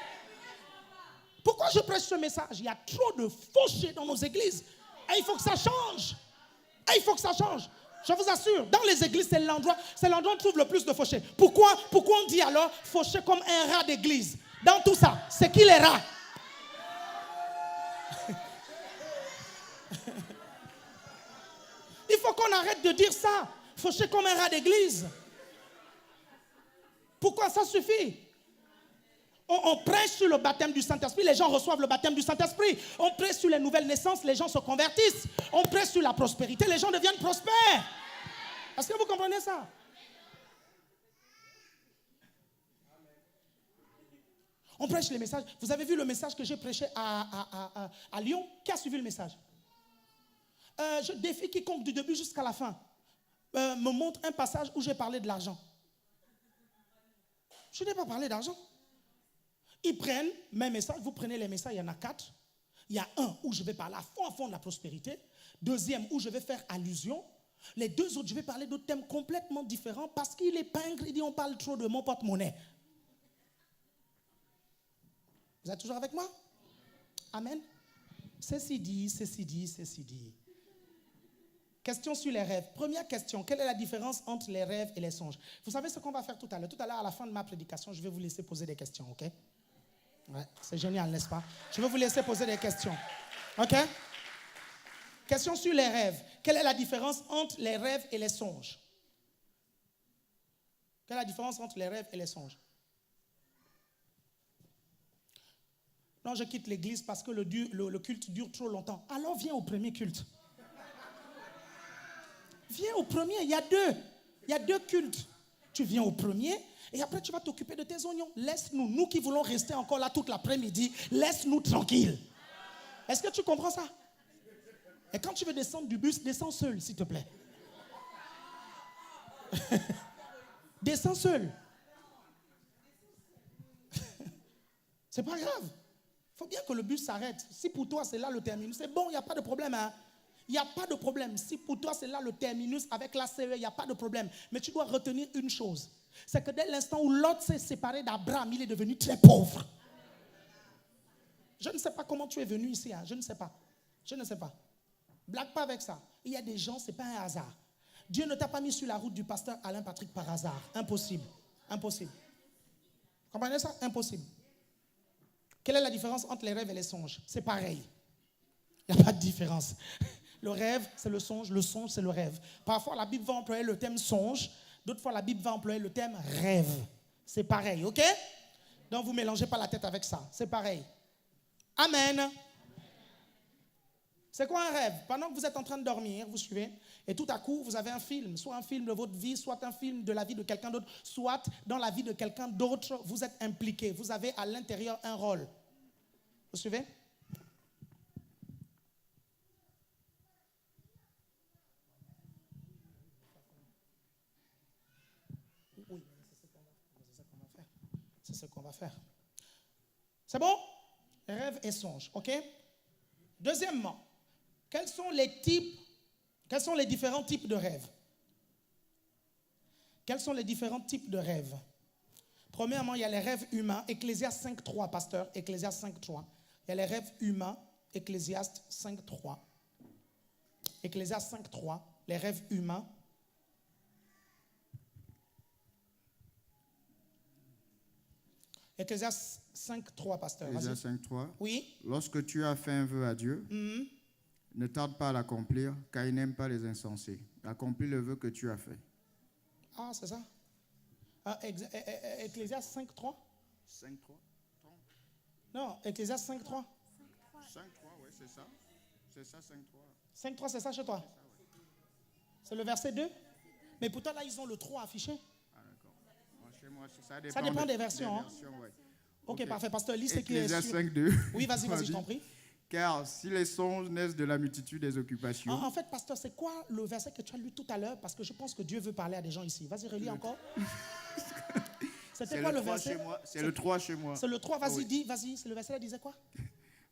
Speaker 8: Pourquoi je prêche ce message? Il y a trop de fauchés dans nos églises. Et il faut que ça change. Et il faut que ça change. Je vous assure, dans les églises, c'est l'endroit où on trouve le plus de fauchés. Pourquoi on dit alors fauché comme un rat d'église? Dans tout ça, c'est qui les rats? Il faut qu'on arrête de dire ça. Fauché comme un rat d'église. Pourquoi? Ça suffit. On prêche sur le baptême du Saint-Esprit, les gens reçoivent le baptême du Saint-Esprit. On prêche sur les nouvelles naissances, les gens se convertissent. On prêche sur la prospérité, les gens deviennent prospères. Est-ce que vous comprenez ça? On prêche les messages. Vous avez vu le message que j'ai prêché à Lyon? Qui a suivi le message? Je défie quiconque du début jusqu'à la fin me montre un passage où j'ai parlé de l'argent. Je n'ai pas parlé d'argent. Ils prennent mes messages, vous prenez les messages, il y en a 4. Il y a un où je vais parler à fond de la prospérité. Deuxième où je vais faire allusion. Les 2 autres, je vais parler d'autres thèmes complètement différents parce qu'il est pingre, il dit on parle trop de mon porte-monnaie. Vous êtes toujours avec moi? Amen. Ceci dit. Question sur les rêves. Première question, quelle est la différence entre les rêves et les songes? Vous savez ce qu'on va faire tout à l'heure? Tout à l'heure, à la fin de ma prédication, je vais vous laisser poser des questions, ok? Ouais, c'est génial, n'est-ce pas? Je vais vous laisser poser des questions, ok? Question sur les rêves. Quelle est la différence entre les rêves et les songes? Quelle est la différence entre les rêves et les songes? Non, je quitte l'église parce que le culte dure trop longtemps. Alors viens au premier culte. Viens au premier, il y a deux cultes. Tu viens au premier et après tu vas t'occuper de tes oignons. Laisse-nous, nous qui voulons rester encore là toute l'après-midi, laisse-nous tranquilles. Est-ce que tu comprends ça? Et quand tu veux descendre du bus, descends seul, s'il te plaît. Descends seul. C'est pas grave. Il faut bien que le bus s'arrête. Si pour toi c'est là le terminus, c'est bon, il n'y a pas de problème. Hein? Il n'y a pas de problème. Si pour toi c'est là le terminus avec la CE, il n'y a pas de problème. Mais tu dois retenir une chose. C'est que dès l'instant où Lot s'est séparé d'Abraham, il est devenu très pauvre. Je ne sais pas comment tu es venu ici. Hein? Je ne sais pas. Blague pas avec ça. Il y a des gens, ce n'est pas un hasard. Dieu ne t'a pas mis sur la route du pasteur Alain Patrick par hasard. Impossible. Impossible. Vous comprenez ça? Impossible. Quelle est la différence entre les rêves et les songes? C'est pareil. Il n'y a pas de différence. Le rêve, c'est le songe c'est le rêve. Parfois, la Bible va employer le terme songe. D'autres fois, la Bible va employer le terme rêve. C'est pareil, ok? Donc, vous ne mélangez pas la tête avec ça. C'est pareil. Amen. C'est quoi un rêve? Pendant que vous êtes en train de dormir, vous suivez, et tout à coup, vous avez un film, soit un film de votre vie, soit un film de la vie de quelqu'un d'autre, soit dans la vie de quelqu'un d'autre, vous êtes impliqué. Vous avez à l'intérieur un rôle. Vous suivez? Oui, c'est ce qu'on va faire. C'est bon? Rêve et songe, ok? Deuxièmement, quels sont les différents types de rêves? Quels sont les différents types de rêves? Premièrement, il y a les rêves humains. Ecclésiaste 5.3, pasteur. Ecclésiaste 5.3. Il y a les rêves humains. Ecclésiaste 5.3. Ecclésiaste 5.3. Les rêves humains. Ecclésiaste 5.3, pasteur.
Speaker 10: Ecclésiaste 5.3.
Speaker 8: Oui.
Speaker 10: Lorsque tu as fait un vœu à Dieu, ne tarde pas à l'accomplir, car il n'aime pas les insensés. Accomplis le vœu que tu as fait.
Speaker 8: Ah, c'est ça. Ecclésiaste 5.3.
Speaker 10: 5.3.
Speaker 8: Non, Ecclésiaste 5.3.
Speaker 10: 5.3, oui, c'est ça. C'est ça, 5.3.
Speaker 8: 5.3, c'est ça chez toi? C'est le verset 2? Mais pourtant, là, ils ont le 3 affiché.
Speaker 10: Ah, d'accord. Moi, chez moi, ça
Speaker 8: dépend des versions.
Speaker 10: Ouais.
Speaker 8: Ok, parfait. Pasteur, lis ce qui est
Speaker 10: Ecclésiaste
Speaker 8: sur...
Speaker 10: 5.2.
Speaker 8: Oui, vas-y, je t'en prie.
Speaker 10: Car si les songes naissent de la multitude des occupations...
Speaker 8: En fait, pasteur, c'est quoi le verset que tu as lu tout à l'heure? Parce que je pense que Dieu veut parler à des gens ici. Vas-y, relis encore. C'était quoi le verset?
Speaker 10: C'est le 3 chez moi.
Speaker 8: C'est le 3, vas-y,
Speaker 10: Oui.
Speaker 8: dis, vas-y. Le verset là disait quoi?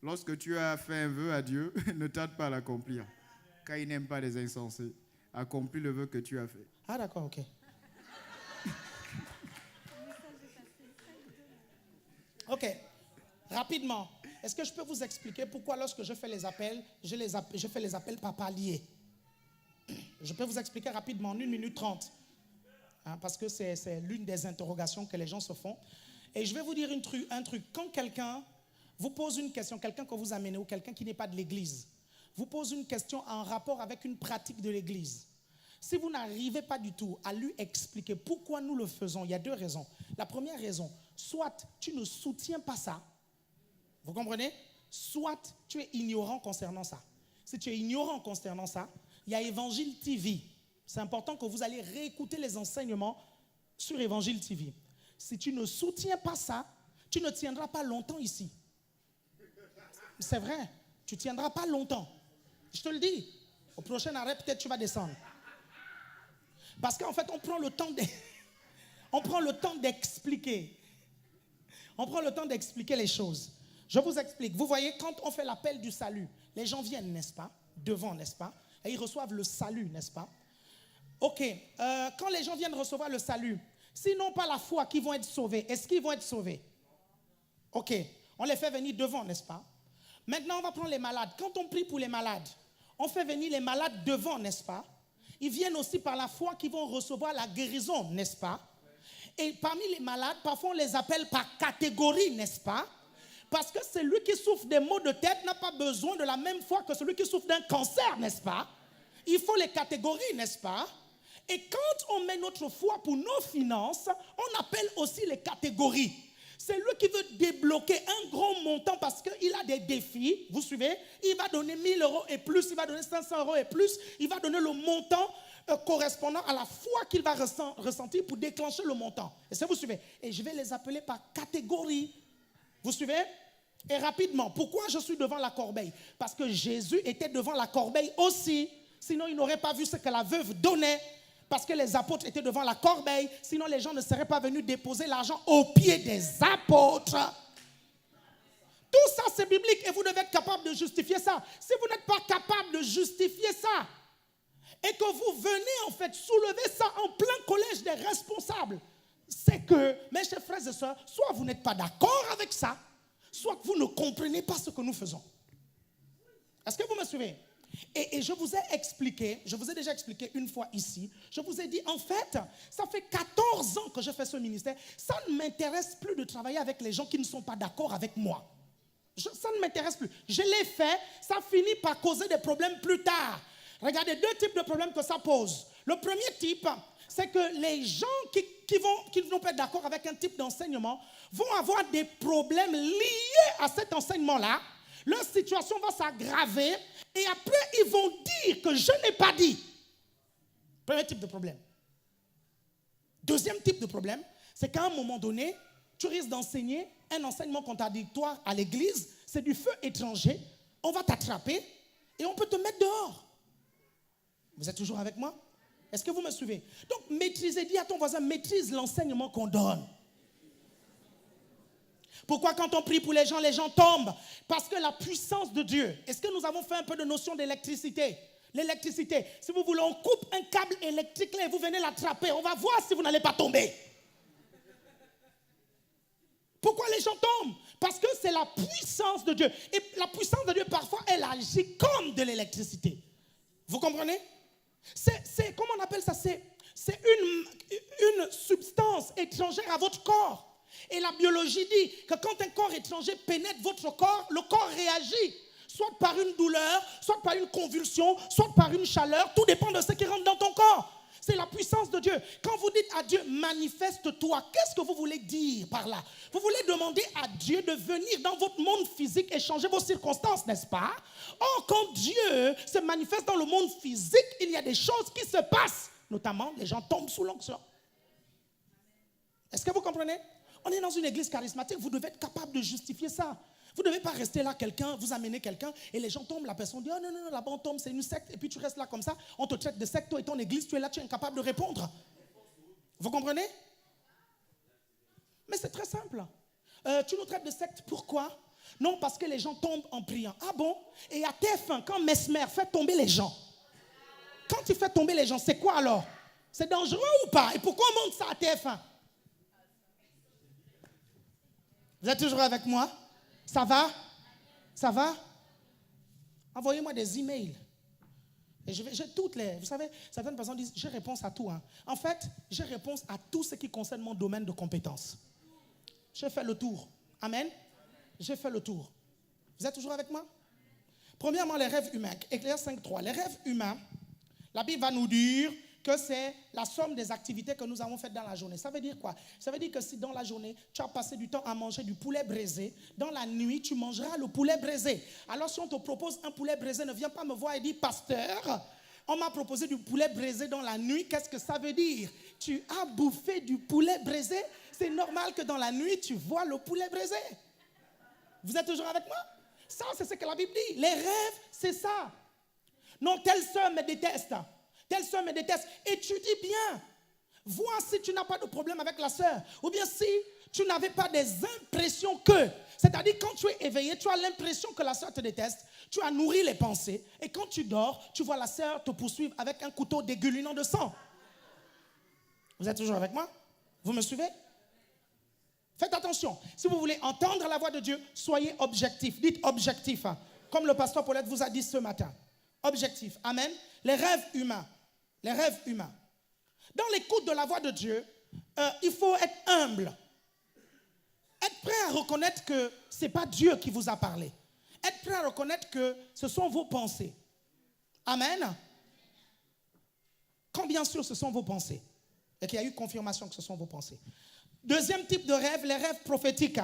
Speaker 10: Lorsque tu as fait un vœu à Dieu, ne tarde pas à l'accomplir, car il n'aime pas les insensés. Accomplis le vœu que tu as fait.
Speaker 8: Ah d'accord, ok. Ok, rapidement. Est-ce que je peux vous expliquer pourquoi lorsque je fais les appels, je fais les appels par palier? Je peux vous expliquer rapidement, en 1 minute 30. Hein, parce que c'est l'une des interrogations que les gens se font. Et je vais vous dire un truc. Quand quelqu'un vous pose une question, quelqu'un que vous amenez ou quelqu'un qui n'est pas de l'église, vous pose une question en rapport avec une pratique de l'église. Si vous n'arrivez pas du tout à lui expliquer pourquoi nous le faisons, il y a 2 raisons. La première raison, soit tu ne soutiens pas ça, vous comprenez? Soit tu es ignorant concernant ça. Si tu es ignorant concernant ça, il y a Évangile TV. C'est important que vous allez réécouter les enseignements sur Évangile TV. Si tu ne soutiens pas ça, tu ne tiendras pas longtemps ici. C'est vrai, tu ne tiendras pas longtemps. Je te le dis. Au prochain arrêt, peut-être tu vas descendre. Parce qu'en fait, on prend le temps d'expliquer. On prend le temps d'expliquer les choses. Je vous explique. Vous voyez, quand on fait l'appel du salut, les gens viennent, n'est-ce pas? Devant, n'est-ce pas? Et ils reçoivent le salut, n'est-ce pas? Ok. Quand les gens viennent recevoir le salut, s'ils n'ont pas la foi qu'ils vont être sauvés, est-ce qu'ils vont être sauvés? Ok. On les fait venir devant, n'est-ce pas? Maintenant, on va prendre les malades. Quand on prie pour les malades, on fait venir les malades devant, n'est-ce pas? Ils viennent aussi par la foi qu'ils vont recevoir la guérison, n'est-ce pas? Et parmi les malades, parfois on les appelle par catégorie, n'est-ce pas? Parce que celui qui souffre des maux de tête n'a pas besoin de la même foi que celui qui souffre d'un cancer, n'est-ce pas? Il faut les catégories, n'est-ce pas? Et quand on met notre foi pour nos finances, on appelle aussi les catégories. C'est lui qui veut débloquer un gros montant parce qu'il a des défis, vous suivez? Il va donner 1 000 € et plus, il va donner 500 € et plus, il va donner le montant correspondant à la foi qu'il va ressentir pour déclencher le montant. Est-ce que vous suivez? Et je vais les appeler par catégorie. Vous suivez? Et rapidement, pourquoi je suis devant la corbeille? Parce que Jésus était devant la corbeille aussi. Sinon, il n'aurait pas vu ce que la veuve donnait. Parce que les apôtres étaient devant la corbeille. Sinon, les gens ne seraient pas venus déposer l'argent aux pieds des apôtres. Tout ça, c'est biblique et vous devez être capable de justifier ça. Si vous n'êtes pas capable de justifier ça et que vous venez en fait soulever ça en plein collège des responsables, c'est que, mes chers frères et sœurs, soit vous n'êtes pas d'accord avec ça, soit que vous ne comprenez pas ce que nous faisons. Est-ce que vous me suivez? Et je vous ai expliqué, je vous ai déjà expliqué une fois ici, je vous ai dit, en fait, ça fait 14 ans que je fais ce ministère, ça ne m'intéresse plus de travailler avec les gens qui ne sont pas d'accord avec moi. Ça ne m'intéresse plus. Je l'ai fait, ça finit par causer des problèmes plus tard. Regardez 2 types de problèmes que ça pose. Le premier type, c'est que les gens qui ne vont pas être d'accord avec un type d'enseignement vont avoir des problèmes liés à cet enseignement-là. Leur situation va s'aggraver et après ils vont dire que je n'ai pas dit. Premier type de problème. Deuxième type de problème, c'est qu'à un moment donné, tu risques d'enseigner un enseignement contradictoire à l'église, c'est du feu étranger, on va t'attraper et on peut te mettre dehors. Vous êtes toujours avec moi? Est-ce que vous me suivez? Donc maîtrisez, dis à ton voisin, maîtrise l'enseignement qu'on donne. Pourquoi quand on prie pour les gens tombent? Parce que la puissance de Dieu. Est-ce que nous avons fait un peu de notion d'électricité? L'électricité, si vous voulez, on coupe un câble électrique là et vous venez l'attraper. On va voir si vous n'allez pas tomber. Pourquoi les gens tombent? Parce que c'est la puissance de Dieu. Et la puissance de Dieu, parfois, elle agit comme de l'électricité. Vous comprenez? C'est comment on appelle ça? C'est une substance étrangère à votre corps. Et la biologie dit que quand un corps étranger pénètre votre corps, le corps réagit. Soit par une douleur, soit par une convulsion, soit par une chaleur. Tout dépend de ce qui rentre dans ton corps. C'est la puissance de Dieu. Quand vous dites à Dieu, manifeste-toi, qu'est-ce que vous voulez dire par là? Vous voulez demander à Dieu de venir dans votre monde physique et changer vos circonstances, n'est-ce pas? Or, quand Dieu se manifeste dans le monde physique, il y a des choses qui se passent. Notamment, les gens tombent sous l'onction. Est-ce que vous comprenez? On est dans une église charismatique, vous devez être capable de justifier ça. Vous ne devez pas rester là, vous amenez quelqu'un et les gens tombent, la personne dit, oh non, non, là-bas on tombe, c'est une secte, et puis tu restes là comme ça, on te traite de secte, toi et ton église, tu es là, tu es incapable de répondre. Vous comprenez? Mais c'est très simple. Tu nous traites de secte, pourquoi? Non, parce que les gens tombent en priant. Ah bon? Et à TF1, quand Mesmer fait tomber les gens, quand tu fais tomber les gens, c'est quoi alors? C'est dangereux ou pas? Et pourquoi on monte ça à TF1? Vous êtes toujours avec moi? Ça va? Ça va? Envoyez-moi des emails. Et j'ai toutes les... Vous savez, certaines personnes disent, j'ai réponse à tout. Hein. En fait, j'ai réponse à tout ce qui concerne mon domaine de compétences. J'ai fait le tour. Amen? J'ai fait le tour. Vous êtes toujours avec moi? Premièrement, les rêves humains. Éclair 5.3. Les rêves humains, la Bible va nous dire que c'est la somme des activités que nous avons faites dans la journée. Ça veut dire quoi? Ça veut dire que si dans la journée, tu as passé du temps à manger du poulet braisé, dans la nuit, tu mangeras le poulet braisé. Alors si on te propose un poulet braisé, ne viens pas me voir et dire, pasteur, on m'a proposé du poulet braisé dans la nuit. Qu'est-ce que ça veut dire? Tu as bouffé du poulet braisé? C'est normal que dans la nuit, tu vois le poulet braisé. Vous êtes toujours avec moi? Ça, c'est ce que la Bible dit. Les rêves, c'est ça. Non, telle sœur me déteste. Telle sœur me déteste. Étudie bien. Vois si tu n'as pas de problème avec la sœur. Ou bien si tu n'avais pas des impressions que. C'est-à-dire quand tu es éveillé, tu as l'impression que la sœur te déteste. Tu as nourri les pensées. Et quand tu dors, tu vois la sœur te poursuivre avec un couteau dégoulinant de sang. Vous êtes toujours avec moi? Vous me suivez? Faites attention. Si vous voulez entendre la voix de Dieu, soyez objectif. Dites objectif. Hein. Comme le pasteur Paulette vous a dit ce matin. Objectif. Amen. Les rêves humains. Les rêves humains. Dans l'écoute de la voix de Dieu, il faut être humble. Être prêt à reconnaître que ce n'est pas Dieu qui vous a parlé. Être prêt à reconnaître que ce sont vos pensées. Amen. Quand bien sûr ce sont vos pensées. Et qu'il y a eu confirmation que ce sont vos pensées. Deuxième type de rêve, les rêves prophétiques.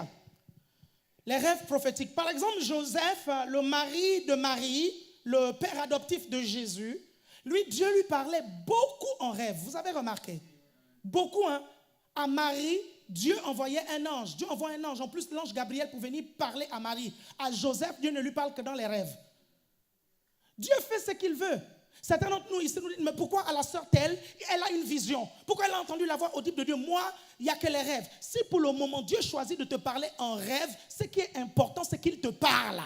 Speaker 8: Les rêves prophétiques. Par exemple, Joseph, le mari de Marie, le père adoptif de Jésus, lui, Dieu lui parlait beaucoup en rêve. Vous avez remarqué? Beaucoup, hein? À Marie, Dieu envoyait un ange. Dieu envoie un ange. En plus, l'ange Gabriel pour venir parler à Marie. À Joseph, Dieu ne lui parle que dans les rêves. Dieu fait ce qu'il veut. Certains d'entre nous ici nous disent, mais pourquoi à la sœur telle, elle a une vision? Pourquoi elle a entendu la voix audible de Dieu? Moi, il n'y a que les rêves. Si pour le moment Dieu choisit de te parler en rêve, ce qui est important, c'est qu'il te parle.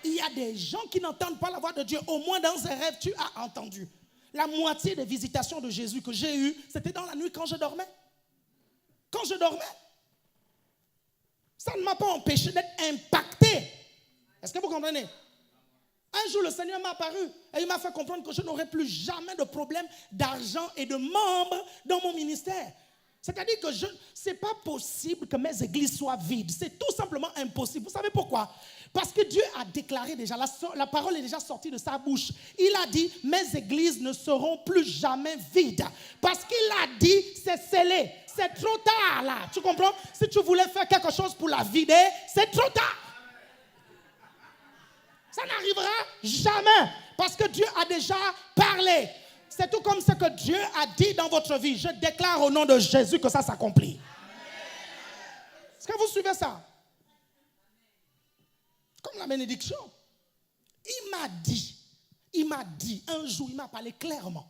Speaker 8: Il y a des gens qui n'entendent pas la voix de Dieu. Au moins dans un rêve, tu as entendu. La moitié des visitations de Jésus que j'ai eues, c'était dans la nuit quand je dormais. Quand je dormais. Ça ne m'a pas empêché d'être impacté. Est-ce que vous comprenez? Un jour, le Seigneur m'a apparu et il m'a fait comprendre que je n'aurais plus jamais de problème d'argent et de membres dans mon ministère. C'est-à-dire que ce n'est pas possible que mes églises soient vides. C'est tout simplement impossible. Vous savez pourquoi? Parce que Dieu a déclaré déjà, la parole est déjà sortie de sa bouche. Il a dit, mes églises ne seront plus jamais vides. Parce qu'il a dit, c'est scellé. C'est trop tard là. Tu comprends? Si tu voulais faire quelque chose pour la vider, c'est trop tard. Ça n'arrivera jamais. Parce que Dieu a déjà parlé. C'est tout comme ce que Dieu a dit dans votre vie. Je déclare au nom de Jésus que ça s'accomplit. Est-ce que vous suivez ça? Comme la bénédiction. Il m'a dit, un jour, il m'a parlé clairement.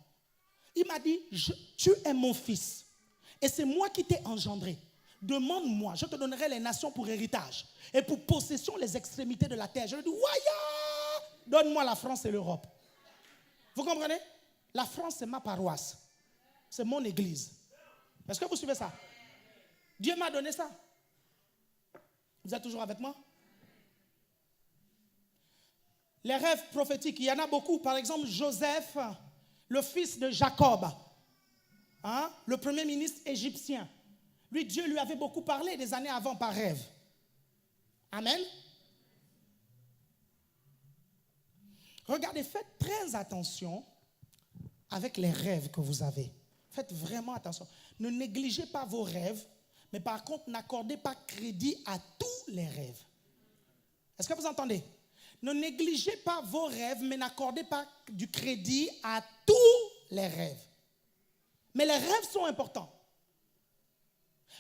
Speaker 8: Il m'a dit, tu es mon fils. Et c'est moi qui t'ai engendré. Demande-moi, je te donnerai les nations pour héritage. Et pour possession, les extrémités de la terre. Je lui ai dit, Waya, donne-moi la France et l'Europe. Vous comprenez? La France, c'est ma paroisse. C'est mon église. Est-ce que vous suivez ça? Dieu m'a donné ça. Vous êtes toujours avec moi? Les rêves prophétiques, il y en a beaucoup. Par exemple, Joseph, le fils de Jacob, hein, le premier ministre égyptien. Lui, Dieu lui avait beaucoup parlé des années avant par rêve. Amen. Regardez, faites très attention avec les rêves que vous avez. Faites vraiment attention. Ne négligez pas vos rêves, mais par contre, n'accordez pas crédit à tous les rêves. Est-ce que vous entendez? Ne négligez pas vos rêves, mais n'accordez pas du crédit à tous les rêves. Mais les rêves sont importants.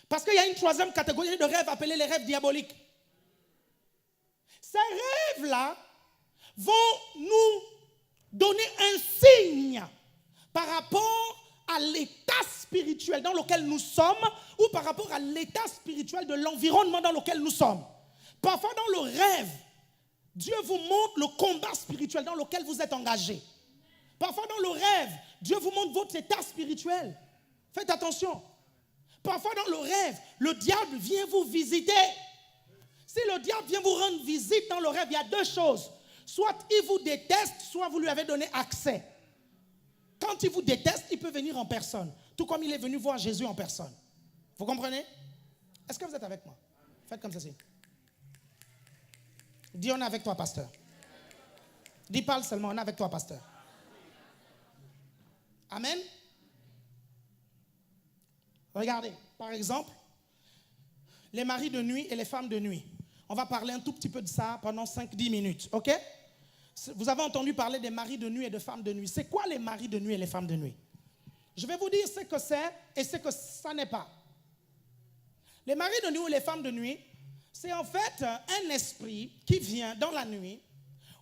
Speaker 8: Parce qu'il y a une troisième catégorie de rêves appelée les rêves diaboliques. Ces rêves-là vont nous donner un signe par rapport à l'état spirituel dans lequel nous sommes ou par rapport à l'état spirituel de l'environnement dans lequel nous sommes. Parfois dans le rêve, Dieu vous montre le combat spirituel dans lequel vous êtes engagé. Parfois dans le rêve, Dieu vous montre votre état spirituel. Faites attention. Parfois dans le rêve, le diable vient vous visiter. Si le diable vient vous rendre visite dans le rêve, il y a deux choses. Soit il vous déteste, soit vous lui avez donné accès. Quand il vous déteste, il peut venir en personne. Tout comme il est venu voir Jésus en personne. Vous comprenez? Est-ce que vous êtes avec moi? Faites comme ceci. Dis, on est avec toi, pasteur. Dis, parle seulement, on est avec toi, pasteur. Amen. Regardez, par exemple, les maris de nuit et les femmes de nuit. On va parler un tout petit peu de ça pendant 5-10 minutes, ok? Vous avez entendu parler des maris de nuit et de femmes de nuit. C'est quoi les maris de nuit et les femmes de nuit? Je vais vous dire ce que c'est et ce que ça n'est pas. Les maris de nuit ou les femmes de nuit, c'est en fait un esprit qui vient dans la nuit,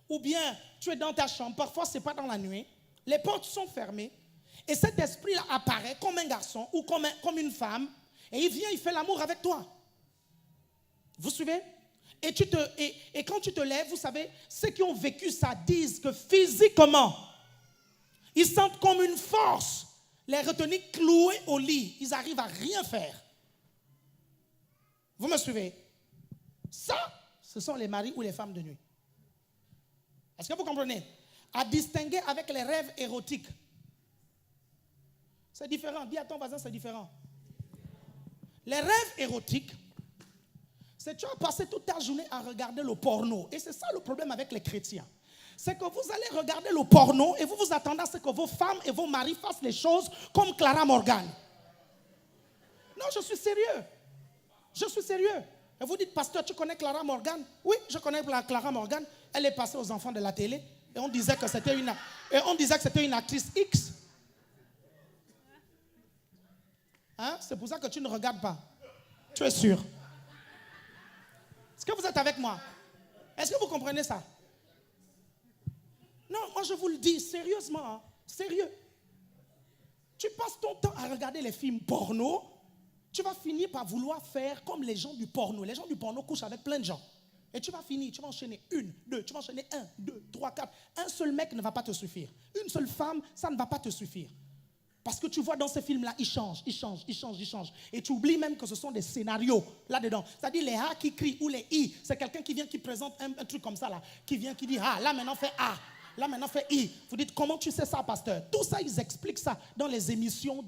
Speaker 8: ou bien tu es dans ta chambre, parfois ce n'est pas dans la nuit, les portes sont fermées, et cet esprit-là apparaît comme un garçon ou comme une femme, et il vient, il fait l'amour avec toi. Vous suivez? Et quand tu te lèves, vous savez, ceux qui ont vécu ça disent que physiquement, ils sentent comme une force les retenir cloués au lit. Ils arrivent à rien faire. Vous me suivez? Ça, ce sont les maris ou les femmes de nuit. Est-ce que vous comprenez? À distinguer avec les rêves érotiques. C'est différent. Dis à ton voisin, c'est différent. Les rêves érotiques, c'est que tu as passé toute ta journée à regarder le porno. Et c'est ça le problème avec les chrétiens. C'est que vous allez regarder le porno et vous vous attendez à ce que vos femmes et vos maris fassent les choses comme Clara Morgan. Non, je suis sérieux. Je suis sérieux. Et vous dites, pasteur, tu connais Clara Morgan? Oui, je connais Clara Morgan. Elle est passée aux enfants de la télé. Et on disait que c'était une actrice X. Hein? C'est pour ça que tu ne regardes pas. Tu es sûr? Est-ce que vous êtes avec moi? Est-ce que vous comprenez ça? Non, moi je vous le dis sérieusement. Hein? Sérieux. Tu passes ton temps à regarder les films porno, tu vas finir par vouloir faire comme les gens du porno. Les gens du porno couchent avec plein de gens. Et tu vas finir, tu vas enchaîner 1, 2, tu vas enchaîner 1, 2, 3, 4. Un seul mec ne va pas te suffire. Une seule femme, ça ne va pas te suffire. Parce que tu vois dans ces films-là, ils changent. Et tu oublies même que ce sont des scénarios là-dedans. C'est-à-dire les A qui crient ou les I. C'est quelqu'un qui vient, qui présente un truc comme ça, là. Qui vient, qui dit A. Là, maintenant, fait A. Là, maintenant, fait I. Vous dites, comment tu sais ça, pasteur? Tout ça, ils expliquent ça dans les émissions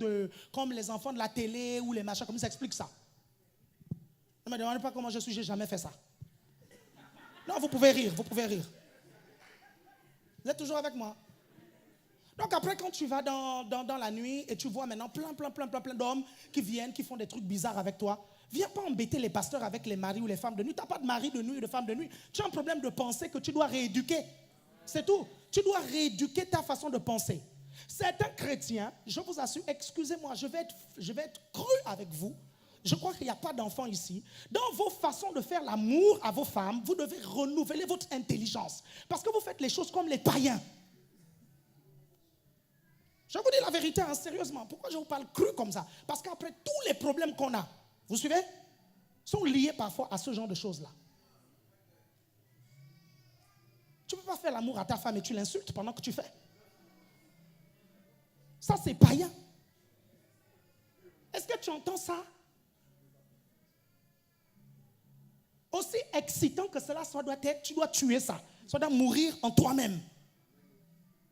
Speaker 8: comme les enfants de la télé ou les machins, comme ils expliquent ça. Ne me demandez pas comment je suis, j'ai jamais fait ça. Non, vous pouvez rire, vous pouvez rire. Vous êtes toujours avec moi? Donc après, quand tu vas dans la nuit et tu vois maintenant plein d'hommes qui viennent, qui font des trucs bizarres avec toi, viens pas embêter les pasteurs avec les maris ou les femmes de nuit. Tu n'as pas de mari de nuit ou de femme de nuit. Tu as un problème de pensée que tu dois rééduquer. C'est tout. Tu dois rééduquer ta façon de penser. Certains chrétiens, je vous assure, excusez-moi, je vais être cru avec vous. Je crois qu'il n'y a pas d'enfants ici. Dans vos façons de faire l'amour à vos femmes, vous devez renouveler votre intelligence. Parce que vous faites les choses comme les païens. Je vous dis la vérité, hein, sérieusement. Pourquoi je vous parle cru comme ça? Parce qu'après, tous les problèmes qu'on a, vous suivez, sont liés parfois à ce genre de choses-là. Tu ne peux pas faire l'amour à ta femme et tu l'insultes pendant que tu fais. Ça, c'est païen. Est-ce que tu entends ça? Aussi excitant que cela doit être, tu dois tuer ça. Ça doit mourir en toi-même.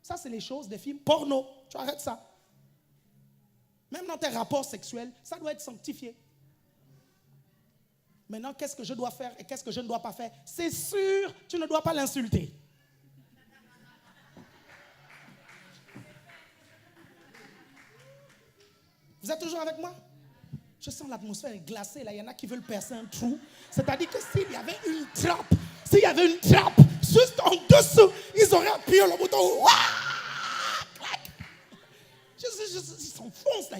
Speaker 8: Ça, c'est les choses des films porno. Tu arrêtes ça. Même dans tes rapports sexuels, ça doit être sanctifié. Maintenant, qu'est-ce que je dois faire et qu'est-ce que je ne dois pas faire? C'est sûr, tu ne dois pas l'insulter. Vous êtes toujours avec moi? Je sens l'atmosphère glacée. Là, il y en a qui veulent percer un trou. C'est-à-dire que s'il y avait une trappe, juste en dessous, ils auraient appuyé le bouton. Ils s'enfoncent là.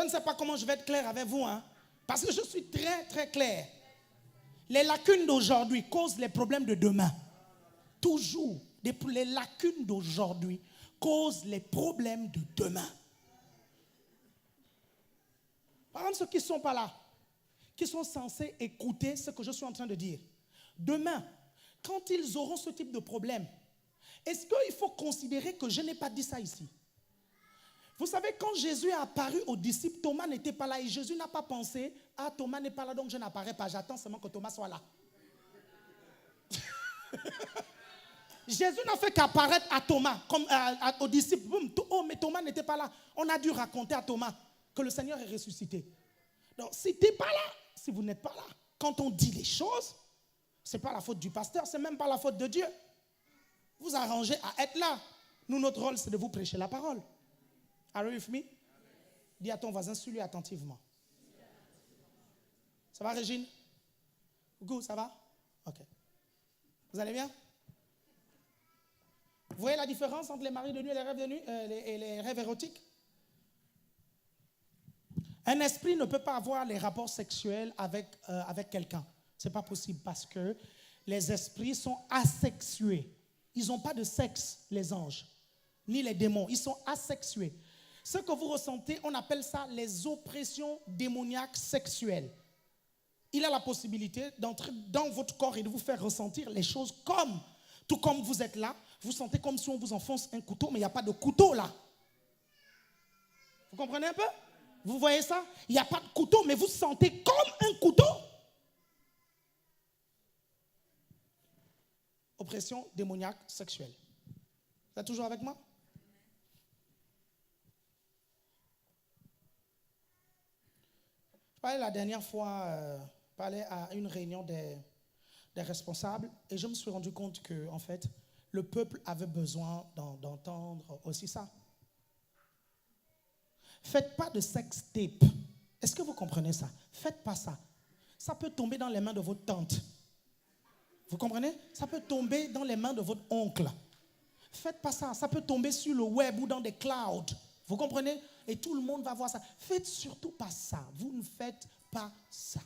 Speaker 8: ne sais pas comment je vais être clair avec vous, hein, parce que je suis très, très clair. Les lacunes d'aujourd'hui causent les problèmes de demain. Toujours, les lacunes d'aujourd'hui causent les problèmes de demain. Par exemple, ceux qui ne sont pas là, qui sont censés écouter ce que je suis en train de dire. Demain, quand ils auront ce type de problème, est-ce qu'il faut considérer que je n'ai pas dit ça ici? Vous savez, quand Jésus est apparu aux disciples, Thomas n'était pas là et Jésus n'a pas pensé, ah, Thomas n'est pas là, donc je n'apparais pas, j'attends seulement que Thomas soit là. Jésus n'a fait qu'apparaître à Thomas, comme aux disciples. Boum, oh, mais Thomas n'était pas là. On a dû raconter à Thomas que le Seigneur est ressuscité. Donc, si tu n'es pas là, si vous n'êtes pas là, quand on dit les choses, ce n'est pas la faute du pasteur, ce n'est même pas la faute de Dieu. Vous arrangez à être là. Nous, notre rôle, c'est de vous prêcher la parole. Are you with me? Dis à ton voisin, suis-lui attentivement. Ça va, Régine? Good, ça va? Ok. Vous allez bien? Vous voyez la différence entre les maris de nuit et les rêves de nuit, et les rêves érotiques? Un esprit ne peut pas avoir les rapports sexuels avec quelqu'un. Ce n'est pas possible parce que les esprits sont asexués. Ils n'ont pas de sexe, les anges, ni les démons. Ils sont asexués. Ce que vous ressentez, on appelle ça les oppressions démoniaques sexuelles. Il a la possibilité d'entrer dans votre corps et de vous faire ressentir les choses comme, tout comme vous êtes là, vous sentez comme si on vous enfonce un couteau, mais il n'y a pas de couteau là. Vous comprenez un peu? Vous voyez ça? Il n'y a pas de couteau, mais vous sentez comme un couteau. Oppression démoniaque sexuelle. Vous êtes toujours avec moi? Je parlais la dernière fois, à une réunion des responsables et je me suis rendu compte que, en fait, le peuple avait besoin d'entendre aussi ça. Faites pas de sex tape. Est-ce que vous comprenez ça? Faites pas ça. Ça peut tomber dans les mains de votre tante. Vous comprenez? Ça peut tomber dans les mains de votre oncle. Faites pas ça. Ça peut tomber sur le web ou dans des clouds. Vous comprenez? Et tout le monde va voir ça. Faites surtout pas ça. Vous ne faites pas ça.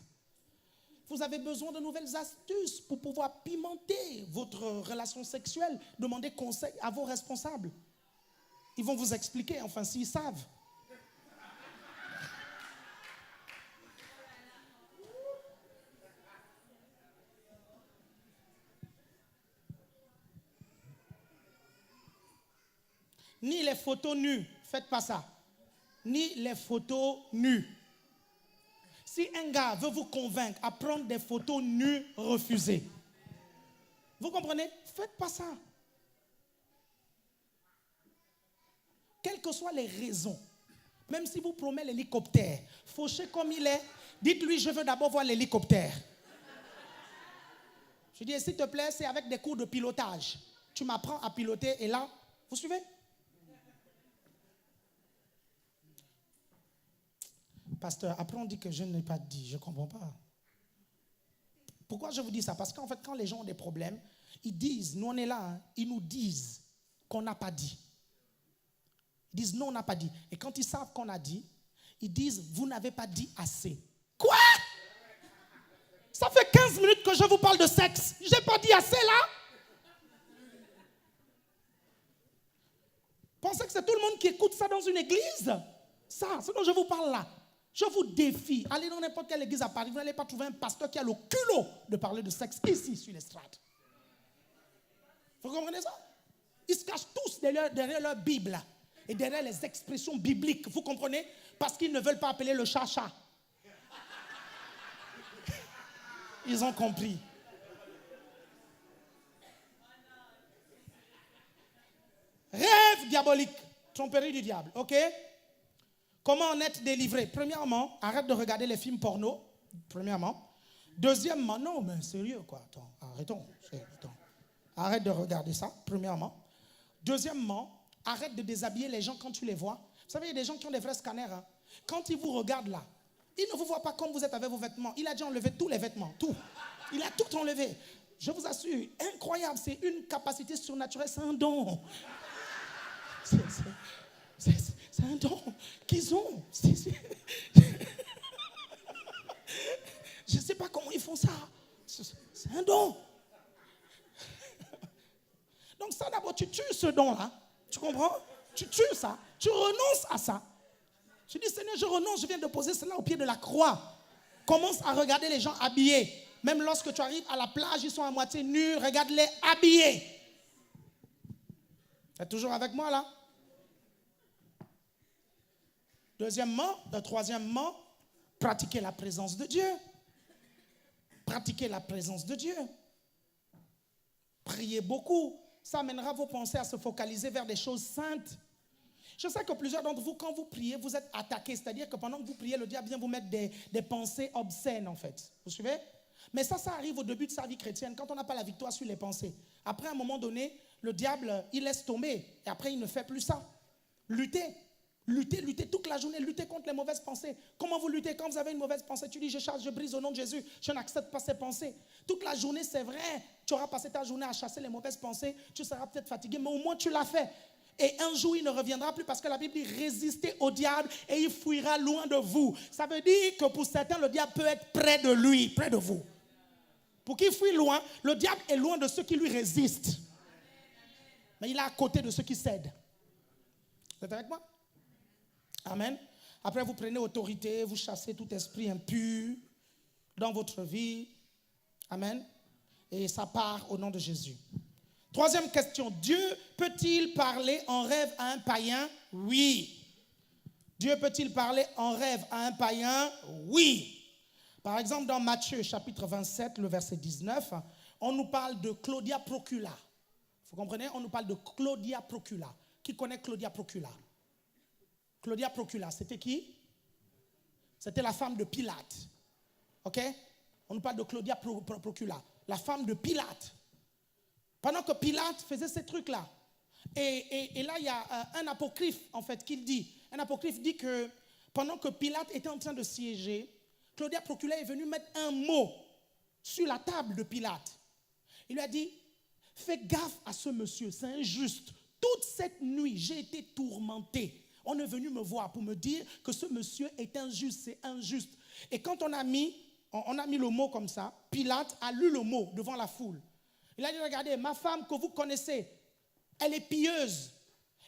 Speaker 8: Vous avez besoin de nouvelles astuces pour pouvoir pimenter votre relation sexuelle. Demandez conseil à vos responsables. Ils vont vous expliquer, enfin, s'ils savent. Ni les photos nues, faites pas ça. Ni les photos nues. Si un gars veut vous convaincre à prendre des photos nues, refusez. Vous comprenez? Faites pas ça. Quelles que soient les raisons, même si vous promet l'hélicoptère, fauchez comme il est, dites-lui, je veux d'abord voir l'hélicoptère. Je dis, s'il te plaît, c'est avec des cours de pilotage. Tu m'apprends à piloter et là, vous suivez? Pasteur, après on dit que je n'ai pas dit, je ne comprends pas. Pourquoi je vous dis ça? Parce qu'en fait, quand les gens ont des problèmes, ils disent, nous on est là, hein, ils nous disent qu'on n'a pas dit. Ils disent, non, on n'a pas dit. Et quand ils savent qu'on a dit, ils disent, vous n'avez pas dit assez. Quoi? Ça fait 15 minutes que je vous parle de sexe. Je n'ai pas dit assez là? Pensez que c'est tout le monde qui écoute ça dans une église? Ça, c'est dont je vous parle là. Je vous défie, allez dans n'importe quelle église à Paris, vous n'allez pas trouver un pasteur qui a le culot de parler de sexe ici sur l'estrade. Vous comprenez ça? Ils se cachent tous derrière leur Bible et derrière les expressions bibliques, vous comprenez? Parce qu'ils ne veulent pas appeler le chat-chat. Ils ont compris. Rêve diabolique, tromperie du diable, ok? Comment en être délivré? Premièrement, arrête de regarder les films porno. Premièrement. Deuxièmement, non, mais sérieux quoi. Attends, arrêtons. Arrête de regarder ça, premièrement. Deuxièmement, arrête de déshabiller les gens quand tu les vois. Vous savez, il y a des gens qui ont des vrais scanners. Hein. Quand ils vous regardent là, ils ne vous voient pas comme vous êtes avec vos vêtements. Il a déjà enlevé tous les vêtements, tout. Il a tout enlevé. Je vous assure, incroyable, c'est une capacité surnaturelle, c'est un don. C'est un don qu'ils ont. Je ne sais pas comment ils font ça. C'est un don. Donc ça d'abord, tu tues ce don-là. Tu comprends? Tu tues ça. Tu renonces à ça. Tu dis, Seigneur, je renonce, je viens de poser cela au pied de la croix. Commence à regarder les gens habillés. Même lorsque tu arrives à la plage, ils sont à moitié nus. Regarde-les habillés. Tu es toujours avec moi là? Troisièmement, pratiquer la présence de Dieu. Pratiquer la présence de Dieu. Priez beaucoup. Ça amènera vos pensées à se focaliser vers des choses saintes. Je sais que plusieurs d'entre vous, quand vous priez, vous êtes attaqués. C'est-à-dire que pendant que vous priez, le diable vient vous mettre des pensées obscènes, en fait. Vous suivez? Mais ça arrive au début de sa vie chrétienne, quand on n'a pas la victoire sur les pensées. Après, à un moment donné, le diable, il laisse tomber. Et après, il ne fait plus ça. Luttez toute la journée, luttez contre les mauvaises pensées. Comment vous luttez? Quand vous avez une mauvaise pensée, tu dis, je brise au nom de Jésus. Je n'accepte pas ces pensées. Toute la journée, c'est vrai. Tu auras passé ta journée à chasser les mauvaises pensées. Tu seras peut-être fatigué, mais au moins tu l'as fait. Et un jour, il ne reviendra plus parce que la Bible dit résistez au diable et il fuira loin de vous. Ça veut dire que pour certains, le diable peut être près de lui, près de vous. Pour qu'il fuit loin, le diable est loin de ceux qui lui résistent. Mais il est à côté de ceux qui cèdent. Vous êtes avec moi? Amen. Après, vous prenez autorité, vous chassez tout esprit impur dans votre vie. Amen. Et ça part au nom de Jésus. Troisième question. Dieu peut-il parler en rêve à un païen? Oui. Dieu peut-il parler en rêve à un païen? Oui. Par exemple, dans Matthieu chapitre 27, le verset 19, on nous parle de Claudia Procula. Vous comprenez? On nous parle de Claudia Procula. Qui connaît Claudia Procula? Claudia Procula, c'était qui? C'était la femme de Pilate. Ok? On nous parle de Claudia Procula, la femme de Pilate. Pendant que Pilate faisait ces trucs-là. Et là, il y a un apocryphe, en fait, qui dit. Un apocryphe dit que pendant que Pilate était en train de siéger, Claudia Procula est venue mettre un mot sur la table de Pilate. Il lui a dit, fais gaffe à ce monsieur, c'est injuste. Toute cette nuit, j'ai été tourmentée. On est venu me voir pour me dire que ce monsieur est injuste, c'est injuste. Et quand on a mis le mot comme ça, Pilate a lu le mot devant la foule. Il a dit, regardez, ma femme que vous connaissez, elle est pieuse.